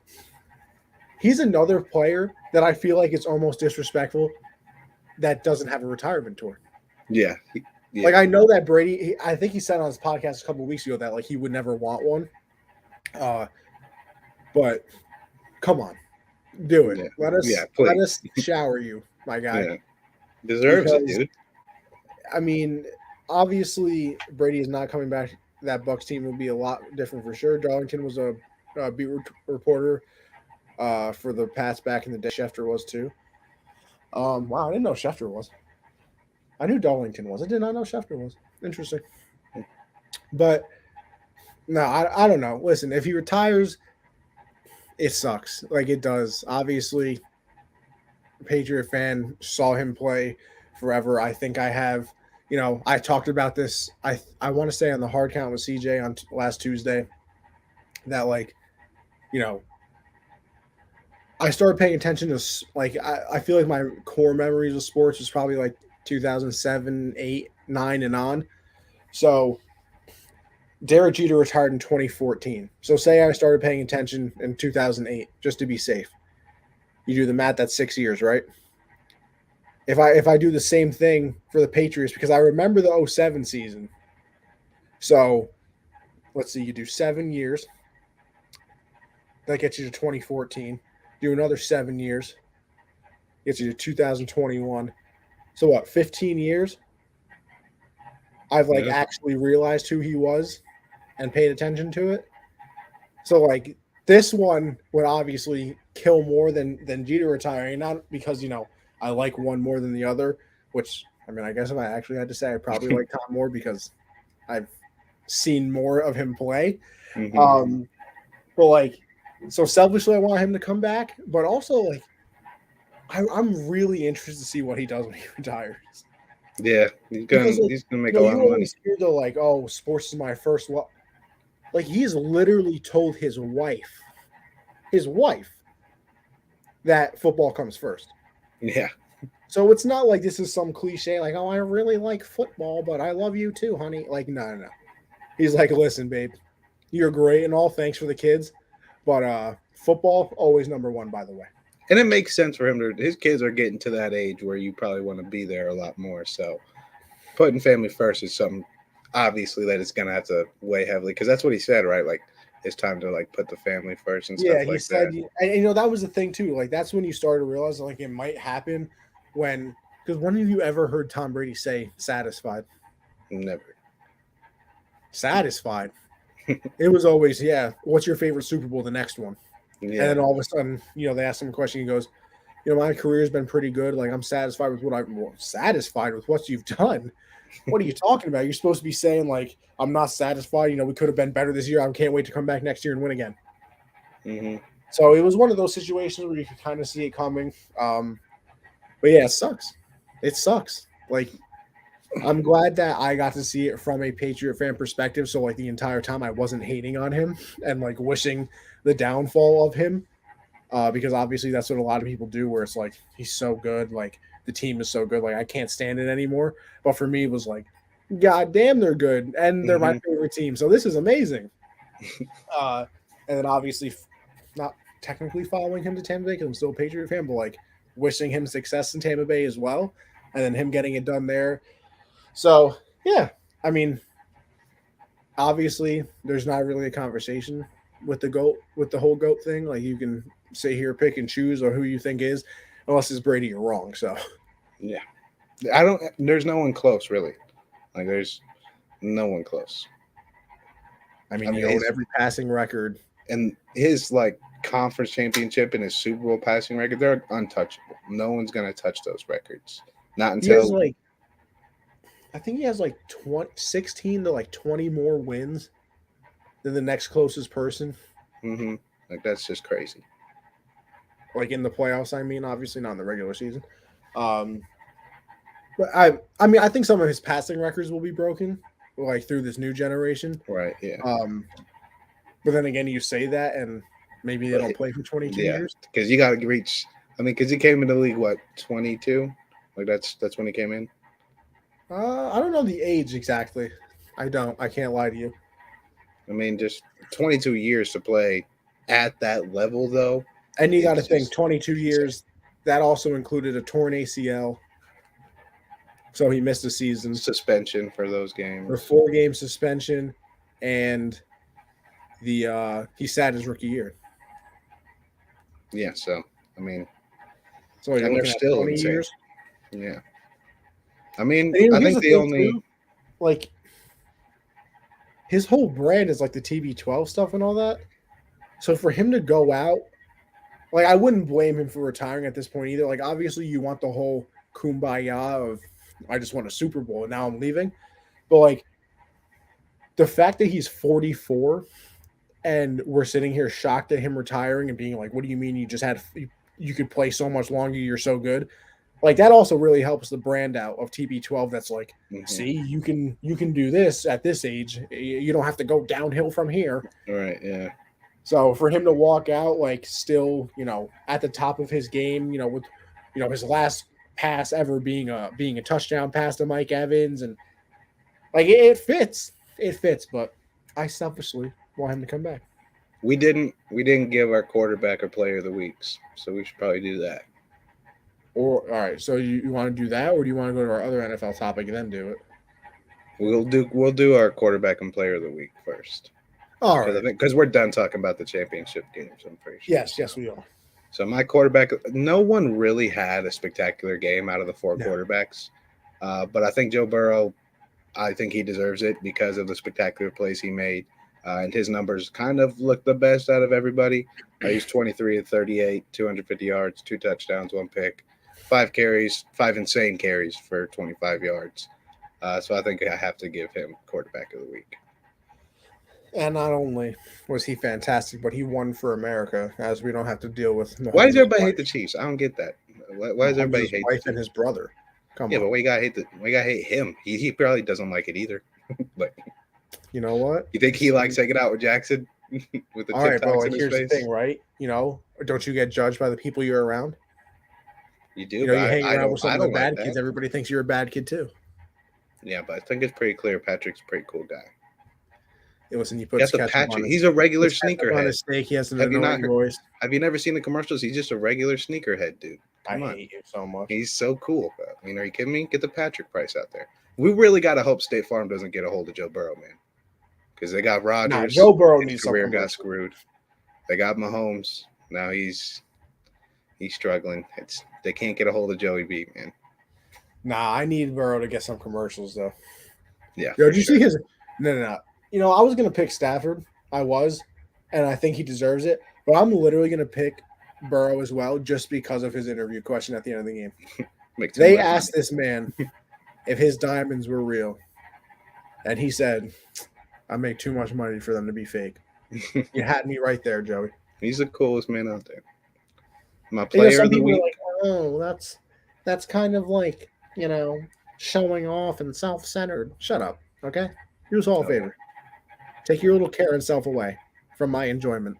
he's another player that I feel like it's almost disrespectful that doesn't have a retirement tour. Yeah. Yeah. Like I know that Brady, I think he said on his podcast a couple of weeks ago that like he would never want one. But come on, do it. Yeah. Let us shower you, my guy. Yeah. Deserves it, dude. I mean, obviously Brady is not coming back. That Bucs team will be a lot different for sure. Darlington was a beat reporter for the Pats back in the day. Schefter was too. Wow, I didn't know Schefter was. I knew Darlington was. I did not know Schefter was. Interesting. But no, I don't know. Listen, if he retires, it sucks. Like it does. Obviously, Patriot fan, saw him play forever. I think I have, I talked about this. I want to say on the hard count with CJ on last Tuesday that I started paying attention to I feel like my core memories of sports was probably like 2007, 8, 9 and on. So Derek Jeter retired in 2014. So say I started paying attention in 2008 just to be safe. You do the math, that's 6 years, right? If I do the same thing for the Patriots, because I remember the 07 season. So let's see, you do 7 years. That gets you to 2014. Do another 7 years. Gets you to 2021. So what, 15 years? I've actually realized who he was and paid attention to it. So this one would obviously kill more than Jeter retiring, not because I like one more than the other, which I mean I guess if I actually had to say I probably like Tom more because I've seen more of him play. Mm-hmm. But so selfishly I want him to come back, but also I'm really interested to see what he does when he retires. Yeah, he's gonna make a lot of money. You always hear though, sports is my first love. He's literally told his wife that football comes first. Yeah. So it's not like this is some cliche I really like football, but I love you too, honey. No. He's like, listen, babe, you're great and all. Thanks for the kids, but football always number one, by the way. And it makes sense for him his kids are getting to that age where you probably want to be there a lot more. So putting family first is something obviously that it's going to have to weigh heavily because that's what he said, right? It's time to put the family first and stuff like that. Yeah, he said, and that was the thing too. That's when you started to realize it might happen because when have you ever heard Tom Brady say satisfied? Never. Satisfied. It was always, what's your favorite Super Bowl? The next one. Yeah. And then all of a sudden, they ask him a question. He goes, my career's been pretty good. I'm satisfied with satisfied with what you've done. What are you talking about? You're supposed to be saying I'm not satisfied. We could have been better this year. I can't wait to come back next year and win again. Mm-hmm. So it was one of those situations where you could kind of see it coming. But yeah, it sucks. It sucks. I'm glad that I got to see it from a Patriot fan perspective. So the entire time I wasn't hating on him and wishing the downfall of him. Because obviously that's what a lot of people do where it's he's so good. The team is so good. I can't stand it anymore. But for me, it was God damn, they're good. And they're my favorite team. So this is amazing. And then obviously not technically following him to Tampa Bay because I'm still a Patriot fan, but wishing him success in Tampa Bay as well. And then him getting it done there. So, yeah, I mean, obviously there's not really a conversation with the GOAT, with the whole GOAT thing. You can sit here, pick and choose or who you think is, unless it's Brady, you're wrong. So, yeah, there's no one close, really. There's no one close. I mean he owed every passing record. And his, conference championship and his Super Bowl passing record, they're untouchable. No one's going to touch those records. Not until I think he has 16 to 20 more wins than the next closest person. Mm-hmm. That's just crazy. In the playoffs, I mean, obviously not in the regular season. But I mean, I think some of his passing records will be broken, through this new generation. Right. Yeah. But then again, you say that, and maybe they don't play for 22 years. Because you got to reach. I mean, because he came into the league 22. That's when he came in. I don't know the age exactly. I don't. I can't lie to you. I mean, just 22 years to play at that level, though. And you got to think 22 years. That also included a torn ACL, So he missed a season. Suspension for those For games. 4-game suspension, and he sat his rookie year. Yeah, so I mean, So you're and they're looking at still 20 insane. years. Yeah, I mean, And I here's think the the thing, only too, like his whole brand is like the TB12 stuff and all that. So for him to go out, like I wouldn't blame him for retiring at this point either. Like obviously you want the whole kumbaya of I just won a Super Bowl and now I'm leaving, but like the fact that he's 44 and we're sitting here shocked at him retiring and being like, "What do you mean you just had you could play so much longer? You're so good." Like that also really helps the brand out of TB12. That's like, see, you can do this at this age. You don't have to go downhill from here. right, yeah. So for him to walk out like still, at the top of his game, with his last pass ever being a touchdown pass to Mike Evans, and like it fits. It fits, but I selfishly want him to come back. We didn't give our quarterback or player of the weeks, so we should probably do that. Or all right, so you want to do that, or do you want to go to our other NFL topic and then do it? We'll do our quarterback and player of the week first. All right, because we're done talking about the championship games. I'm pretty sure. Yes, we are. So my quarterback, no one really had a spectacular game out of the four quarterbacks, but I think Joe Burrow, I think he deserves it because of the spectacular plays he made, and his numbers kind of look the best out of everybody. He's 23 of 38, 250 yards, 2 touchdowns, 1 pick, 5 carries, 5 insane carries for 25 yards. So I think I have to give him quarterback of the week. And not only was he fantastic, but he won for America, as we don't have to deal with. Why does everybody hate the Chiefs? I don't get that. Why does everybody hate his wife and his brother? Come on. But we gotta hate him. He probably doesn't like it either. But you know what? You think he likes hanging out with Jackson with the all right, bro? like, here's the thing, right? Don't you get judged by the people you're around? You do. You hang around with some of the bad kids. Everybody thinks you're a bad kid too. Yeah, but I think it's pretty clear Patrick's a pretty cool guy. Listen, he puts Patrick. He's a regular sneakerhead. On his steak, he has an annoying voice. Have you never seen the commercials? He's just a regular sneakerhead, dude. Come on. I hate him so much. He's so cool. Are you kidding me? Get the Patrick price out there. We really got to hope State Farm doesn't get a hold of Joe Burrow, man, because they got Rodgers. Joe Burrow needs career got screwed. They got Mahomes. Now he's struggling. They can't get a hold of Joey B, man. Nah, I need Burrow to get some commercials though. Yeah. Did you see his? No. I was going to pick Stafford. I was, and I think he deserves it. But I'm literally going to pick Burrow as well just because of his interview question at the end of the game. They asked this man if his diamonds were real. And he said, I make too much money for them to be fake. You had me right there, Joey. He's the coolest man out there. My player of the week. Like, oh, that's kind of like, showing off and self-centered. Shut up, okay? Do us all a favor. Take your little Karen self away from my enjoyment.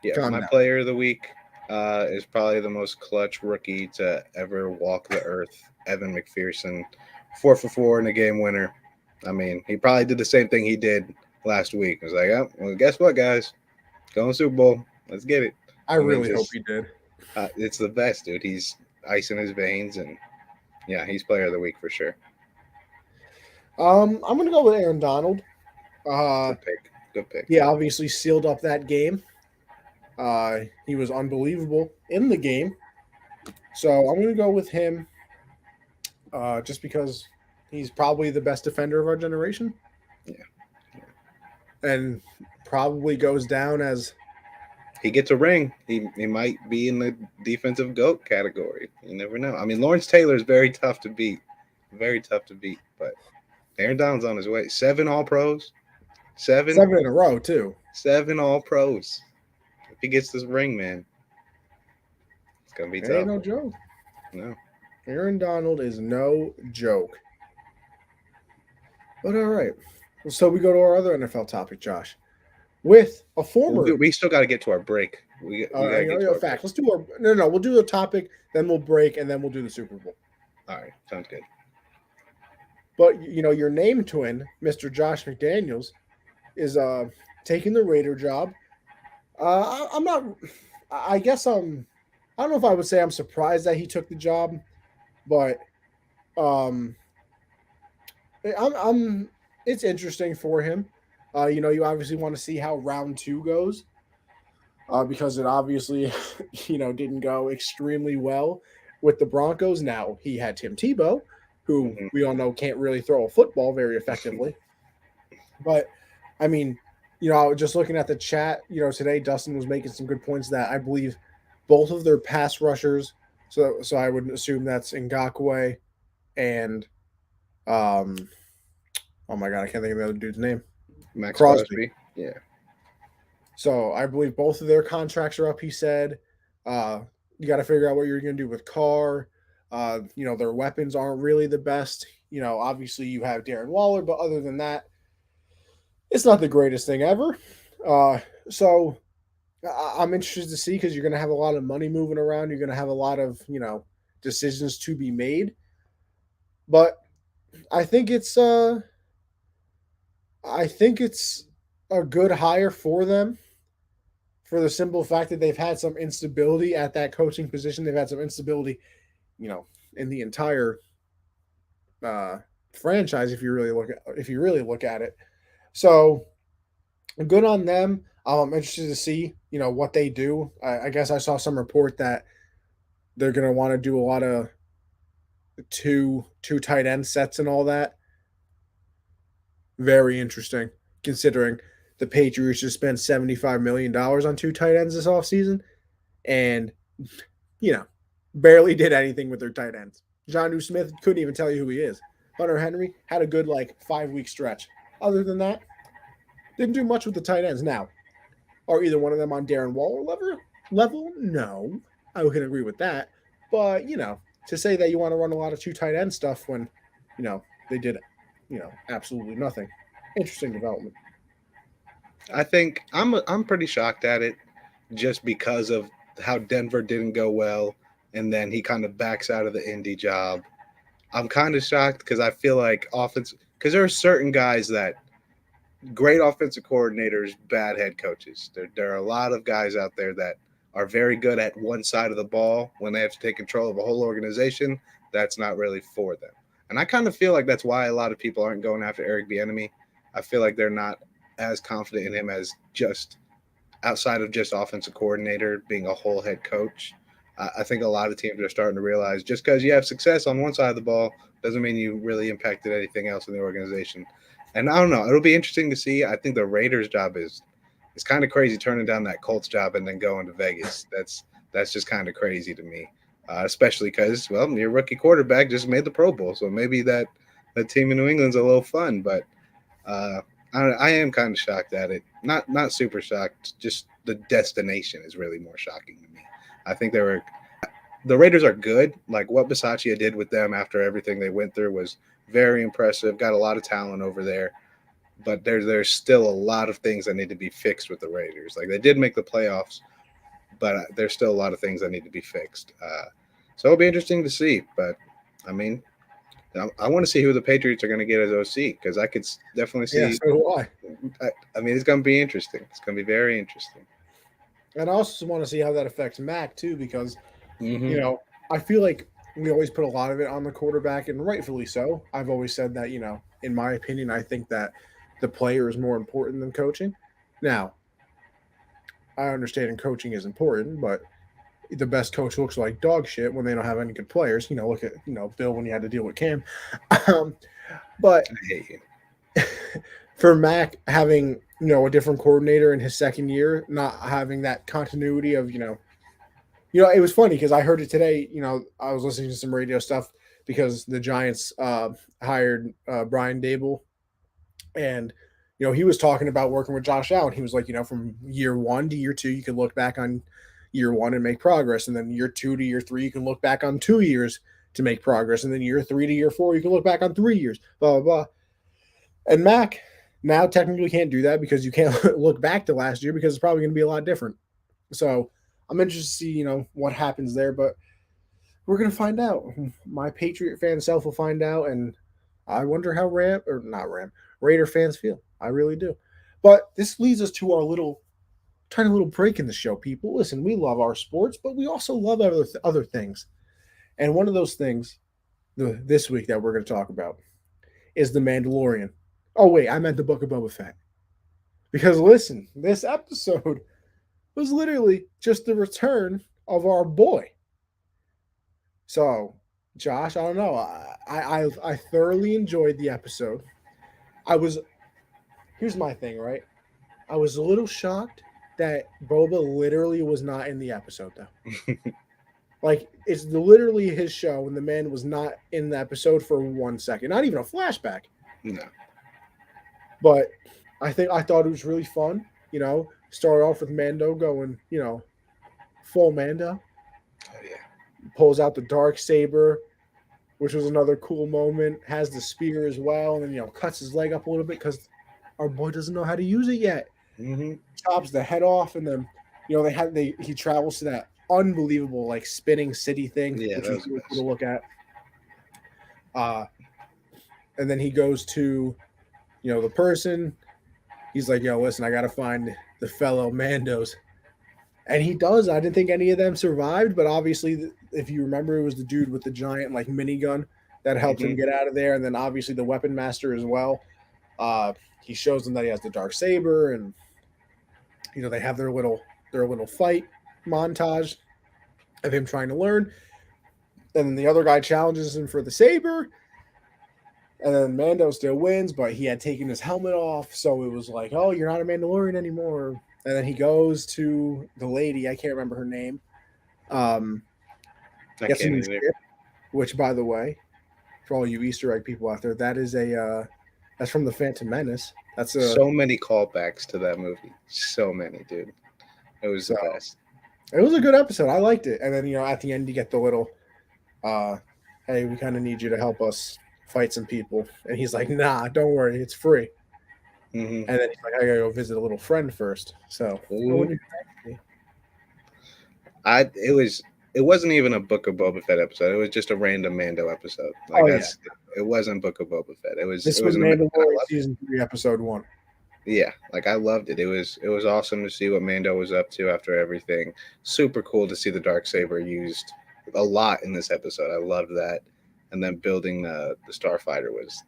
Yeah, my player of the week is probably the most clutch rookie to ever walk the earth, Evan Mcpherson. 4 for 4 in a game winner. I mean, he probably did the same thing he did last week. He was like, oh, well, guess what, guys? Going Super Bowl. Let's get it. I really hope he did. It's the best, dude. He's ice in his veins, and yeah, he's player of the week for sure. I'm going to go with Aaron Donald. Good pick. He obviously sealed up that game. He was unbelievable in the game. So I'm going to go with him just because he's probably the best defender of our generation. Yeah. And probably goes down as... He gets a ring. He might be in the defensive GOAT category. You never know. I mean, Lawrence Taylor is very tough to beat. But Aaron Donald's on his way. 7 All-Pros. 7 in a row, too. 7 All-Pros. If he gets this ring, man, it's going to be tough. Ain't no joke. No. Aaron Donald is no joke. But all right. So we go to our other NFL topic, Josh. With a former... We still got to get to our break. We got to get to our fact. Let's do our... No. We'll do the topic, then we'll break, and then we'll do the Super Bowl. All right. Sounds good. But, your name twin, Mr. Josh McDaniels, is taking the Raider job. I'm not... I guess I don't know if I would say I'm surprised that he took the job, but Um, I'm. It's interesting for him. You obviously want to see how round two goes, because it obviously, didn't go extremely well with the Broncos. Now he had Tim Tebow, who Mhm. we all know can't really throw a football very effectively. But I mean, just looking at the chat, today Dustin was making some good points that I believe both of their pass rushers. So I would assume that's Ngakwe and oh my god, I can't think of the other dude's name. Max Crosby. Crosby. Yeah. So I believe both of their contracts are up. He said, you got to figure out what you're going to do with Carr. Their weapons aren't really the best. Obviously you have Darren Waller, but other than that, it's not the greatest thing ever. So I'm interested to see because you're going to have a lot of money moving around. You're going to have a lot of decisions to be made. But I think it's a good hire for them for the simple fact that they've had some instability at that coaching position. They've had some instability, in the entire franchise if you really look at it. So good on them. I'm interested to see, what they do. I guess I saw some report that they're going to want to do a lot of two tight end sets and all that. Very interesting, considering the Patriots just spent $75 million on two tight ends this offseason and, barely did anything with their tight ends. Jonnu Smith couldn't even tell you who he is. Hunter Henry had a good, 5-week stretch. Other than that, didn't do much with the tight ends. Now, are either one of them on Darren Waller level? No. I can agree with that. But, to say that you want to run a lot of two tight end stuff when, they did, absolutely nothing. Interesting development. I think I'm pretty shocked at it just because of how Denver didn't go well and then he kind of backs out of the Indy job. I'm kind of shocked because I feel like because there are certain guys that great offensive coordinators, bad head coaches. There are a lot of guys out there that are very good at one side of the ball. When they have to take control of a whole organization, that's not really for them. And I kind of feel like that's why a lot of people aren't going after Eric Bieniemy. I feel like they're not as confident in him as just outside of just offensive coordinator being a whole head coach. I think a lot of teams are starting to realize just because you have success on one side of the ball doesn't mean you really impacted anything else in the organization. And I don't know. It'll be interesting to see. I think the Raiders' job is kind of crazy turning down that Colts job and then going to Vegas. That's just kind of crazy to me, especially because, well, your rookie quarterback just made the Pro Bowl. So maybe that team in New England's a little fun. But I am kind of shocked at it. Not super shocked. Just the destination is really more shocking to me. I think the Raiders are good. Like what Bisaccia did with them after everything they went through was very impressive. Got a lot of talent over there, but there's still a lot of things that need to be fixed with the Raiders. Like they did make the playoffs, but there's still a lot of things that need to be fixed. So it'll be interesting to see. But I mean, I want to see who the Patriots are going to get as OC because I could definitely see. Yeah, so do I. I mean, it's going to be interesting. It's going to be very interesting. And I also want to see how that affects Mac too, because Mm-hmm. I feel like we always put a lot of it on the quarterback, and rightfully so. I've always said that, in my opinion, I think that the player is more important than coaching. Now, I understand coaching is important, but the best coach looks like dog shit when they don't have any good players. Look at Bill when you had to deal with Cam. But I hate you. for Mac having a different coordinator in his second year, not having that continuity of it was funny because I heard it today. I was listening to some radio stuff because the Giants hired Brian Dable, and he was talking about working with Josh Allen. He was like, from year 1 to year 2, you can look back on year 1 and make progress, and then year 2 to year 3, you can look back on 2 years to make progress, and then year 3 to year 4, you can look back on 3 years. Blah blah blah. And Mac now technically can't do that because you can't look back to last year because it's probably going to be a lot different. So I'm interested to see, what happens there, but we're going to find out. My Patriot fan self will find out, and I wonder how Raider fans feel. I really do. But this leads us to our tiny little break in the show, people. Listen, we love our sports, but we also love other things. And one of those things this week that we're going to talk about is The Mandalorian. Oh, wait, I meant the Book of Boba Fett. Because listen, this episode was literally just the return of our boy. So, Josh, I don't know. I thoroughly enjoyed the episode. Here's my thing, right? I was a little shocked that Boba literally was not in the episode, though. Like, it's literally his show, and the man was not in the episode for 1 second. Not even a flashback. No. But I thought it was really fun. Start off with Mando going, full Mando. Oh, yeah. Pulls out the dark saber, which was another cool moment. Has the spear as well, and then cuts his leg up a little bit because our boy doesn't know how to use it yet. Mm-hmm. Chops the head off, and then he travels to that unbelievable like spinning city thing, which was really cool to look at. And then he goes to the person. He's like, yo, listen, I gotta find the fellow Mandos. And he does. I didn't think any of them survived, but obviously, if you remember, it was the dude with the giant like minigun that helped him get out of there, and then obviously the weapon master as well. He shows them that he has the dark saber, and they have their little fight montage of him trying to learn. And then the other guy challenges him for the saber, and then Mando still wins, but he had taken his helmet off, so it was like, oh, you're not a Mandalorian anymore. And then he goes to the lady, I can't remember her name. Gets a new ship, which, by the way, for all you Easter egg people out there, that's from the Phantom Menace. That's so many callbacks to that movie. So many, dude. It was the best. It was a good episode. I liked it. And then at the end you get the little, hey, we kind of need you to help us fight some people. And he's like, nah, don't worry, it's free. Mm-hmm. And then he's like, I gotta go visit a little friend first. So it wasn't even a Book of Boba Fett episode. It was just a random Mando episode. It wasn't Book of Boba Fett. It was Mandalorian season 3, episode 1. Yeah, like I loved it. It was awesome to see what Mando was up to after everything. Super cool to see the Darksaber used a lot in this episode. I loved that. And then building the Starfighter was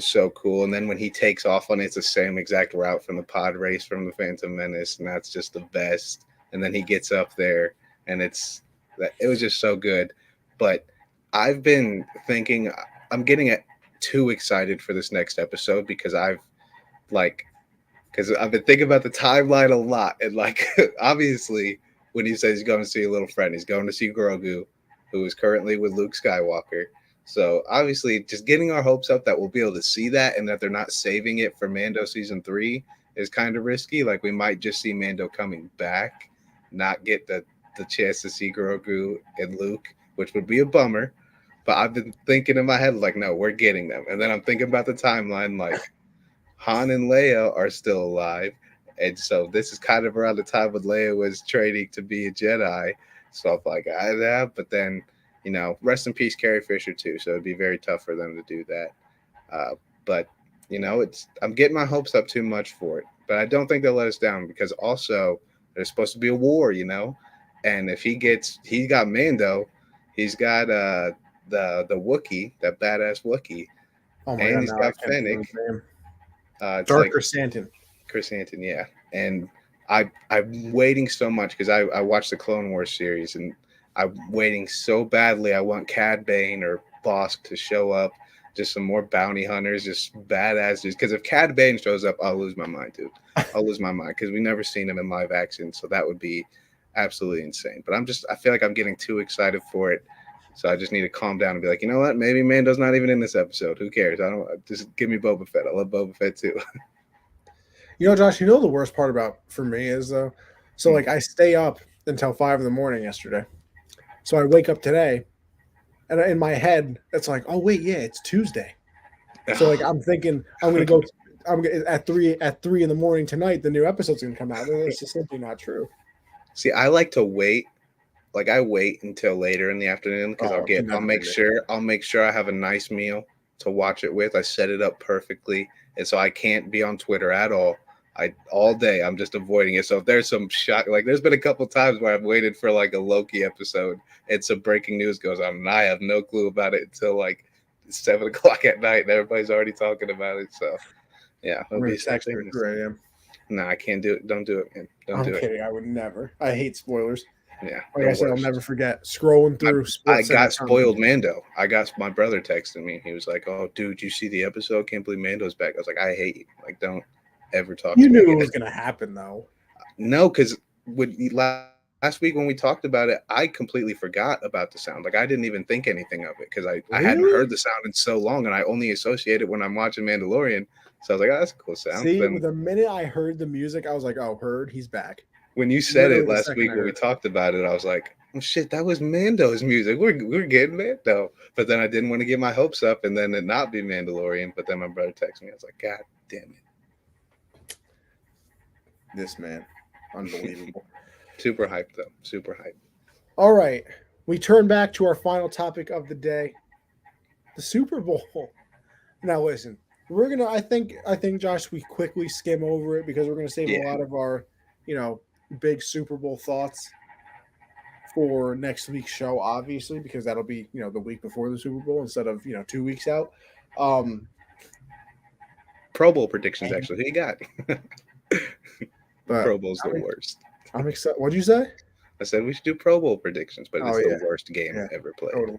so cool. And then when he takes off on it, it's the same exact route from the pod race from the Phantom Menace, and that's just the best. And then he gets up there, and it was just so good. But I've been thinking I'm getting too excited for this next episode because I've been thinking about the timeline a lot. And obviously when he says he's going to see a little friend, he's going to see Grogu, who is currently with Luke Skywalker. So obviously just getting our hopes up that we'll be able to see that and that they're not saving it for Mando season 3 is kind of risky. Like we might just see Mando coming back, not get the chance to see Grogu and Luke, which would be a bummer. But I've been thinking in my head, no, we're getting them. And then I'm thinking about the timeline, Han and Leia are still alive. And so this is kind of around the time when Leia was training to be a Jedi. So I'm like, yeah, but then, rest in peace, Carrie Fisher too. So it'd be very tough for them to do that. But I'm getting my hopes up too much for it. But I don't think they'll let us down because also there's supposed to be a war, And if he got Mando, he's got the Wookiee, that badass Wookiee. Oh my and God, he's got Fennec. Dark Chrysanthemum. Chrysanthemum, yeah. And I'm waiting so much because I watched the Clone Wars series and I'm waiting so badly. I want Cad Bane or Bosk to show up. Just some more bounty hunters, just badass dudes. Because if Cad Bane shows up, I'll lose my mind, dude. I'll lose my mind because we've never seen him in live action. So that would be absolutely insane. But I feel like I'm getting too excited for it. So I just need to calm down and be like, you know what? Maybe Mando's not even in this episode. Who cares? Just give me Boba Fett. I love Boba Fett too. Josh, the worst part for me is though, so I stay up until 5 a.m. yesterday. So I wake up today and in my head, it's like, oh wait, yeah, it's Tuesday. So I'm thinking I'm going to go, at 3 a.m. tonight, the new episode's going to come out. And it's just simply not true. See, I like to wait. I wait until later in the afternoon because I'll make sure I have a nice meal to watch it with. I set it up perfectly. And so I can't be on Twitter at all All day I'm just avoiding it. So if there's some shock, like there's been a couple times where I've waited for like a Loki episode and some breaking news goes on, and I have no clue about it until like 7:00 at night, and everybody's already talking about it. So yeah, it'll be text her at 3 a.m. No, I can't do it. Don't do it, man. I'm kidding. I would never. I hate spoilers. Yeah. Like I said, I'll never forget scrolling through. I got spoiled Mando. My brother texted me. He was like, "Oh, dude, you see the episode? Can't believe Mando's back." I was like, "I hate you. Like, don't ever talk to me." You knew it was going to happen, though. No, because last week when we talked about it, I completely forgot about the sound. Like, I didn't even think anything of it because I hadn't heard the sound in so long, and I only associate it when I'm watching Mandalorian. So I was like, "Oh, that's a cool sound." See, the minute I heard the music, I was like, "Oh, he's back." When you said it last week when we talked about it, I was like, "Oh shit, that was Mando's music. We're getting Mando." But then I didn't want to get my hopes up and then it not be Mandalorian. But then my brother texted me. I was like, "God damn it!" This man, unbelievable. Super hyped though. Super hyped. All right, we turn back to our final topic of the day, the Super Bowl. Now listen, we're gonna. I think Josh, we quickly skim over it because we're gonna save a lot of our, big Super Bowl thoughts for next week's show, obviously, because that'll be, the week before the Super Bowl instead of, 2 weeks out. Pro Bowl predictions, actually. Who you got? But Pro Bowl's the worst. I'm excited. What'd you say? I said we should do Pro Bowl predictions, but it's the worst game ever played. Totally.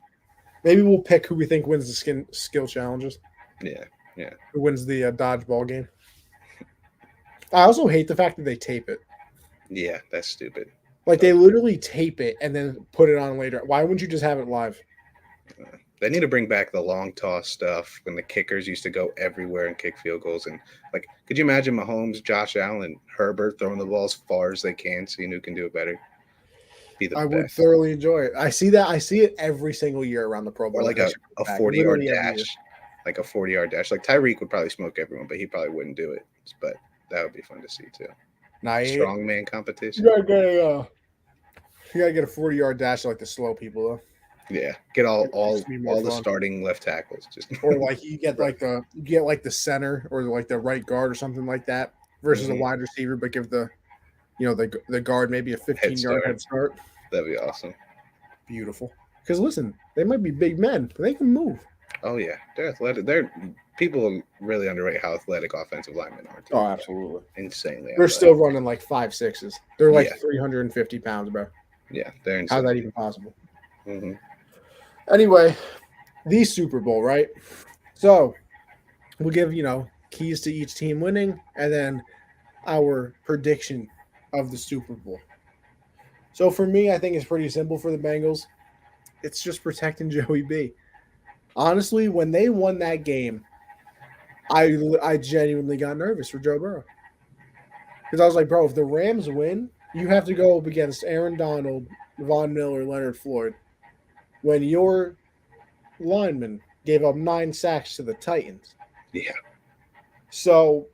Maybe we'll pick who we think wins the skill challenges. Yeah. Who wins the dodgeball game. I also hate the fact that they tape it. Yeah, that's stupid. Like, they literally tape it and then put it on later. Why wouldn't you just have it live? They need to bring back the long toss stuff when the kickers used to go everywhere and kick field goals. And, like, could you imagine Mahomes, Josh Allen, Herbert throwing the ball as far as they can, seeing who can do it better? I would thoroughly enjoy it. I see it every single year around the Pro Bowl. Or like a 40-yard dash. Like a 40-yard dash. Like, Tyreek would probably smoke everyone, but he probably wouldn't do it. But that would be fun to see, too. Strongman competition. You gotta get a 40-yard dash like the slow people, though. Yeah, get all the starting left tackles, or like you get the center or like the right guard or something like that versus a wide receiver, but give the guard maybe a 15-yard head start. That'd be awesome. Beautiful. Because listen, they might be big men, but they can move. Oh yeah, they're athletic. People really underrate how athletic offensive linemen are. Oh, absolutely, insanely. They're still running like 5'6". They're like 350 pounds, bro. Yeah, they're insane. How's that even possible? Mm-hmm. Anyway, the Super Bowl, right? So we'll give, keys to each team winning and then our prediction of the Super Bowl. So for me, I think it's pretty simple for the Bengals. It's just protecting Joey B. Honestly, when they won that game, I genuinely got nervous for Joe Burrow. Because I was like, bro, if the Rams win, you have to go up against Aaron Donald, Von Miller, Leonard Floyd. When your lineman gave up 9 sacks to the Titans. Yeah. So,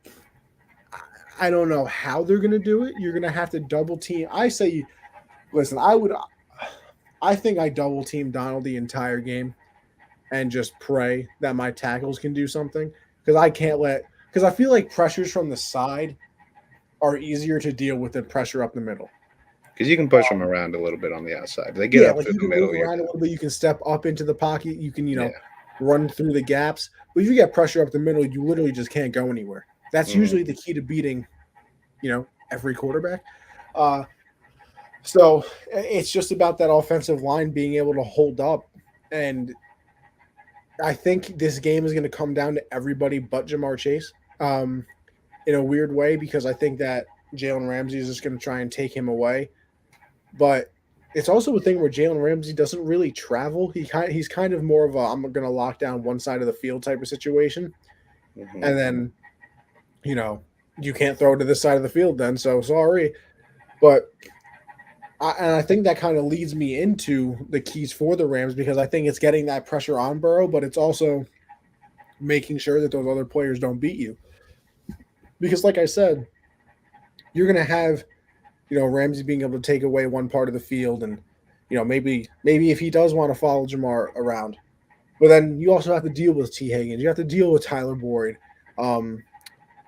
I don't know how they're going to do it. You're going to have to double team. I think I double team Donald the entire game and just pray that my tackles can do something. Because I feel like pressures from the side are easier to deal with than pressure up the middle. Because you can push them around a little bit on the outside. They get up through the middle. Move around a little bit. You can step up into the pocket. You can, run through the gaps. But if you get pressure up the middle, you literally just can't go anywhere. That's usually the key to beating, every quarterback. So it's just about that offensive line being able to hold up. And I think this game is going to come down to everybody but Jamar Chase in a weird way, because I think that Jalen Ramsey is just going to try and take him away. But it's also a thing where Jalen Ramsey doesn't really travel. He's kind of more of a I'm going to lock down one side of the field type of situation. Mm-hmm. And then, you can't throw to this side of the field then, so sorry. But I think that kind of leads me into the keys for the Rams, because I think it's getting that pressure on Burrow, but it's also making sure that those other players don't beat you. Because like I said, you're going to have – Ramsey being able to take away one part of the field and, maybe if he does want to follow Jamar around. But then you also have to deal with T. Higgins. You have to deal with Tyler Boyd.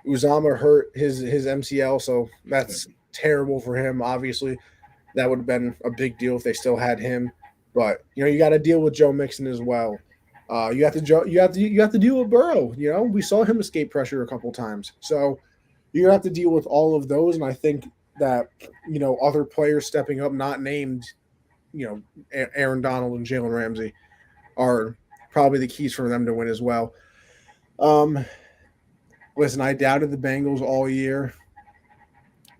Uzama hurt his MCL, so that's terrible for him. Obviously, that would have been a big deal if they still had him. But you got to deal with Joe Mixon as well. You have to deal with Burrow. We saw him escape pressure a couple times, so you have to deal with all of those. And I think that other players stepping up, not named, Aaron Donald and Jalen Ramsey, are probably the keys for them to win as well. Listen, I doubted the Bengals all year,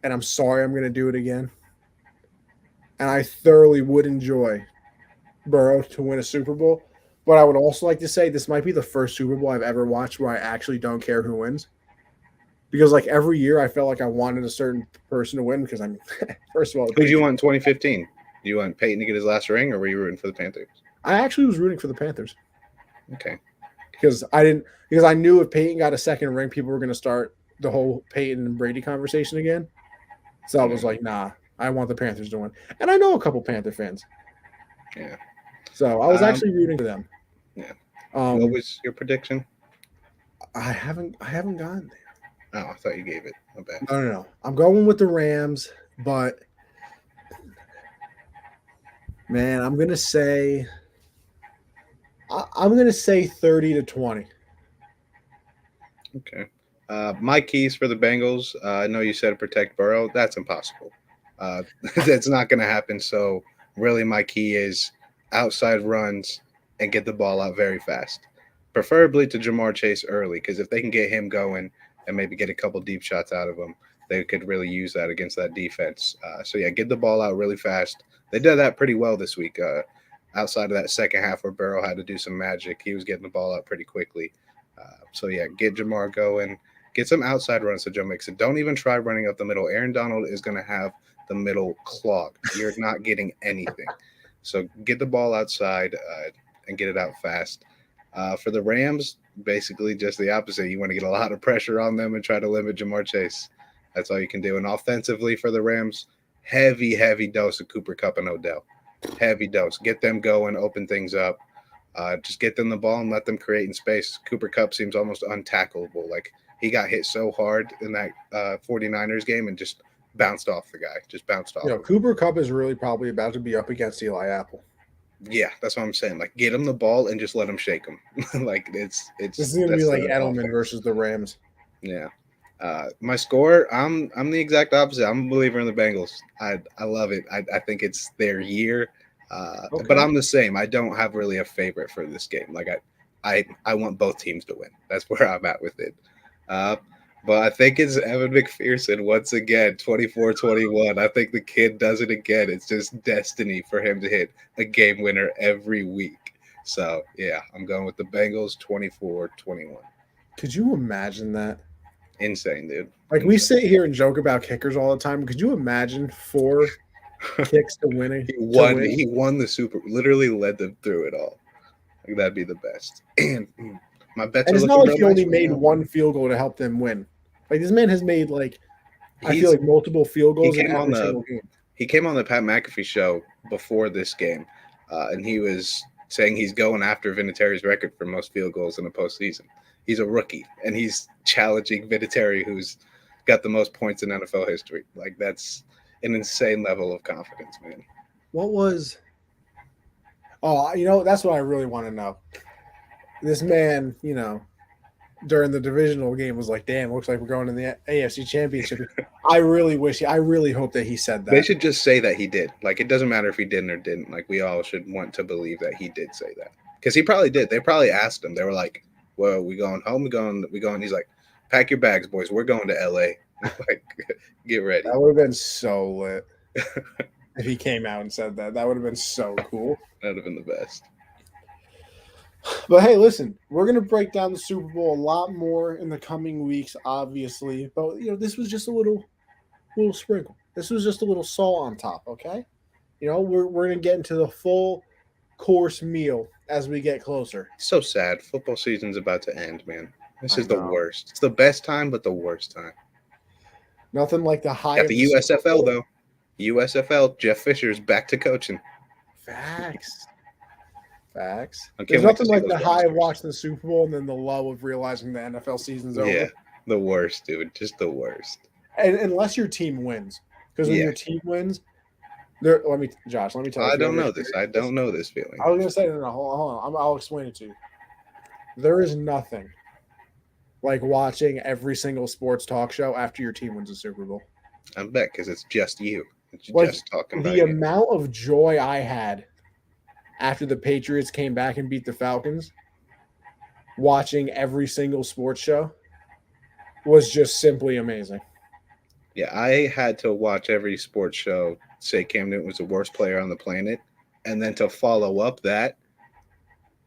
and I'm sorry I'm going to do it again. And I thoroughly would enjoy Burrow to win a Super Bowl. But I would also like to say this might be the first Super Bowl I've ever watched where I actually don't care who wins. Because every year I felt like I wanted a certain person to win because first of all, who did you want in 2015? Do you want Peyton to get his last ring, or were you rooting for the Panthers? I actually was rooting for the Panthers. Okay. Because I knew if Peyton got a second ring, people were going to start the whole Peyton and Brady conversation again. So I was like, nah, I want the Panthers to win. And I know a couple Panther fans. Yeah. So I was actually rooting for them. Yeah. What was your prediction? I haven't gotten there. Oh, I thought you gave it. My bad. No. I'm going with the Rams, but man, I'm gonna say 30-20. Okay. My keys for the Bengals. I know you said protect Burrow. That's impossible. That's not going to happen. So really, my key is outside runs and get the ball out very fast, preferably to Jamar Chase early, because if they can get him going and maybe get a couple deep shots out of him, they could really use that against that defense. So yeah, get the ball out really fast. They did that pretty well this week. Outside of that second half where Burrow had to do some magic, he was getting the ball out pretty quickly. So yeah, get Jamar going. Get some outside runs to Joe Mixon. Don't even try running up the middle. Aaron Donald is going to have the middle clogged. You're not getting anything. So get the ball outside and get it out fast. For the Rams, basically just the opposite. You want to get a lot of pressure on them and try to limit Jamar Chase. That's all you can do. And offensively for the Rams, heavy dose of Cooper Kupp and Odell. Heavy dose. Get them going, open things up. Just get them the ball and let them create in space. Cooper Kupp seems almost untackleable. Like, he got hit so hard in that 49ers game and just bounced off the guy. Just bounced off. Cooper Kupp is really probably about to be up against Eli Apple. Yeah, that's what I'm saying. Like, get him the ball and just let him shake him. Like, this is going to be like Edelman versus the Rams. Yeah. My score, I'm the exact opposite. I'm a believer in the Bengals. I love it. I think it's their year. Okay. But I'm the same. I don't have really a favorite for this game. Like, I want both teams to win. That's where I'm at with it. But I think it's Evan McPherson once again, 24-21. I think the kid does it again. It's just destiny for him to hit a game winner every week. So, yeah, I'm going with the Bengals 24-21. Could you imagine that? Insane, dude. Like, we sit here and joke about kickers all the time. Could you imagine 4 kicks to win? He won the Super. Literally led them through it all. Like, that'd be the best. And my bets. And it's not like he only made one field goal to help them win. Like, this man has made I feel like multiple field goals in every single game. He came on the Pat McAfee show before this game, and he was saying he's going after Vinatieri's record for most field goals in a postseason. He's a rookie, and he's challenging Vinatieri, who's got the most points in NFL history. Like, that's an insane level of confidence, man. What was – that's what I really want to know. This man, during the divisional game was like, damn, looks like we're going to the AFC Championship. I really hope that he said that. They should just say that he did. Like, it doesn't matter if he didn't or didn't. Like, we all should want to believe that he did say that. Because he probably did. They probably asked him. They were like, well, we going home? We going. He's like, pack your bags, boys. We're going to LA. Like, get ready. That would have been so lit if he came out and said that. That would have been so cool. That would have been the best. But hey, listen, we're going to break down the Super Bowl a lot more in the coming weeks, obviously. But, this was just a little sprinkle. This was just a little salt on top, okay? We're going to get into the full course meal as we get closer. So sad. Football season's about to end, man. This is the worst. It's the best time, but the worst time. Nothing like the high. Got the USFL, though. USFL, Jeff Fisher's back to coaching. Facts. There's nothing like the high of watching the Super Bowl and then the lull of realizing the NFL season's over. Yeah. The worst, dude. Just the worst. And unless your team wins, because when Yeah. your team wins, there. Josh, let me tell you. I don't know this. I don't know this feeling. I was gonna say no. Hold on. I'll explain it to you. There is nothing like watching every single sports talk show after your team wins a Super Bowl. I bet because it's just you. It's Like, just talking about the you. amount of joy I had after the Patriots came back and beat the Falcons, watching every single sports show, was just simply amazing. Yeah, I had to watch every sports show say Cam Newton was the worst player on the planet, and then to follow up that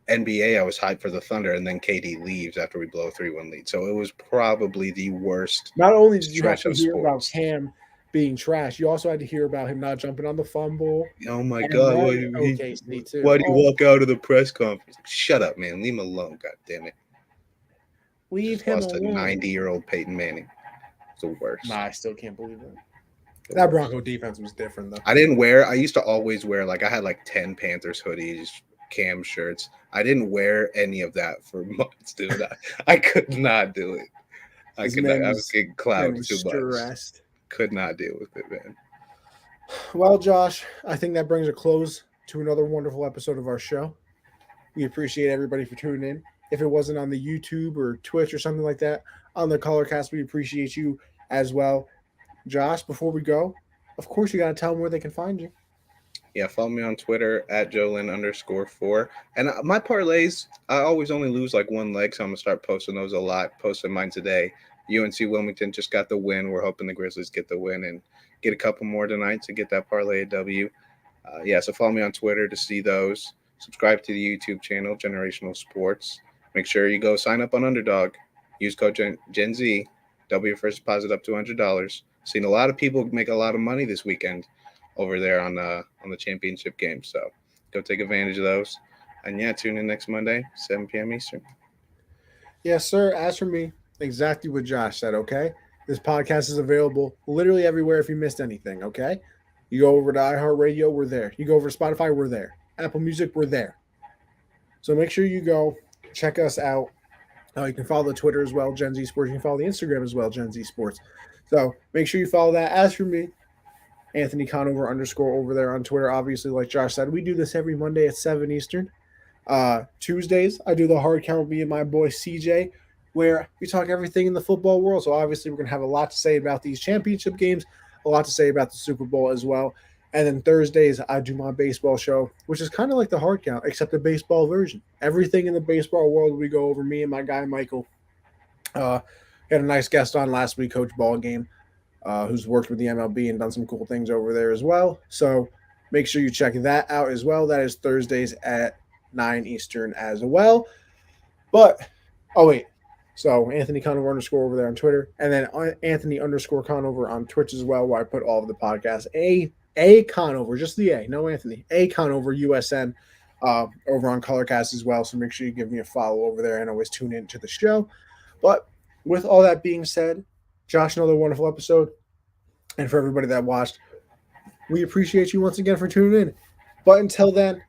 NBA, I was hyped for the Thunder, and then KD leaves after we blow a 3-1 lead. So it was probably the worst. Not only did you have stretch to of hear about sports. Cam being trash, you also had to hear about him not jumping on the fumble. Oh my And God! then Why do OKC too. you walk out of the press conference? Shut up, man! Leave him alone. God damn it! Leave Just him lost alone. a 90-year-old Peyton Manning. It's the worst. Nah, I still can't believe it. The That worst. Bronco defense was different though. I used to always wear, like, I had like 10 Panthers hoodies, Cam shirts. I didn't wear any of that for months, dude. I could not do it. I was getting clouded too much. Stressed. Could not deal with it, man. Well, Josh, I think that brings a close to another wonderful episode of our show. We appreciate everybody for tuning in. If it wasn't on the YouTube or Twitch or something like that, on the Colorcast, we appreciate you as well. Josh, before we go, of course, you got to tell them where they can find you. Yeah, follow me on Twitter at Jolin_4. And my parlays, I always only lose like one leg, so I'm going to start posting those a lot. Posting mine today. UNC Wilmington just got the win. We're hoping the Grizzlies get the win and get a couple more tonight to get that parlay W. So follow me on Twitter to see those. Subscribe to the YouTube channel, Generational Sports. Make sure you go sign up on Underdog. Use code Gen Z. Double your first deposit up to $100. Seen a lot of people make a lot of money this weekend over there on the championship game. So go take advantage of those. And yeah, tune in next Monday, 7 p.m. Eastern. Yes, sir. As for me, exactly what Josh said, okay? This podcast is available literally everywhere if you missed anything, okay? You go over to iHeartRadio, we're there. You go over to Spotify, we're there. Apple Music, we're there. So make sure you go check us out. You can follow the Twitter as well, Gen Z Sports. You can follow the Instagram as well, Gen Z Sports. So make sure you follow that. As for me, Anthony Conover _ over there on Twitter. Obviously, like Josh said, we do this every Monday at 7 Eastern. Tuesdays, I do the hard count with me and my boy CJ, where we talk everything in the football world. So obviously, we're going to have a lot to say about these championship games, a lot to say about the Super Bowl as well. And then Thursdays, I do my baseball show, which is kind of like the hard count, except the baseball version. Everything in the baseball world, we go over. Me and my guy, Michael. Had a nice guest on last week, Coach Ballgame, who's worked with the MLB and done some cool things over there as well. So make sure you check that out as well. That is Thursdays at 9 Eastern as well. But, so Anthony Conover _ over there on Twitter. And then Anthony _ Conover on Twitch as well, where I put all of the podcasts. A Conover, just the A, no Anthony. A Conover USN over on Colorcast as well. So make sure you give me a follow over there and always tune in to the show. But with all that being said, Josh, another wonderful episode. And for everybody that watched, we appreciate you once again for tuning in. But until then,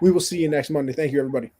we will see you next Monday. Thank you, everybody.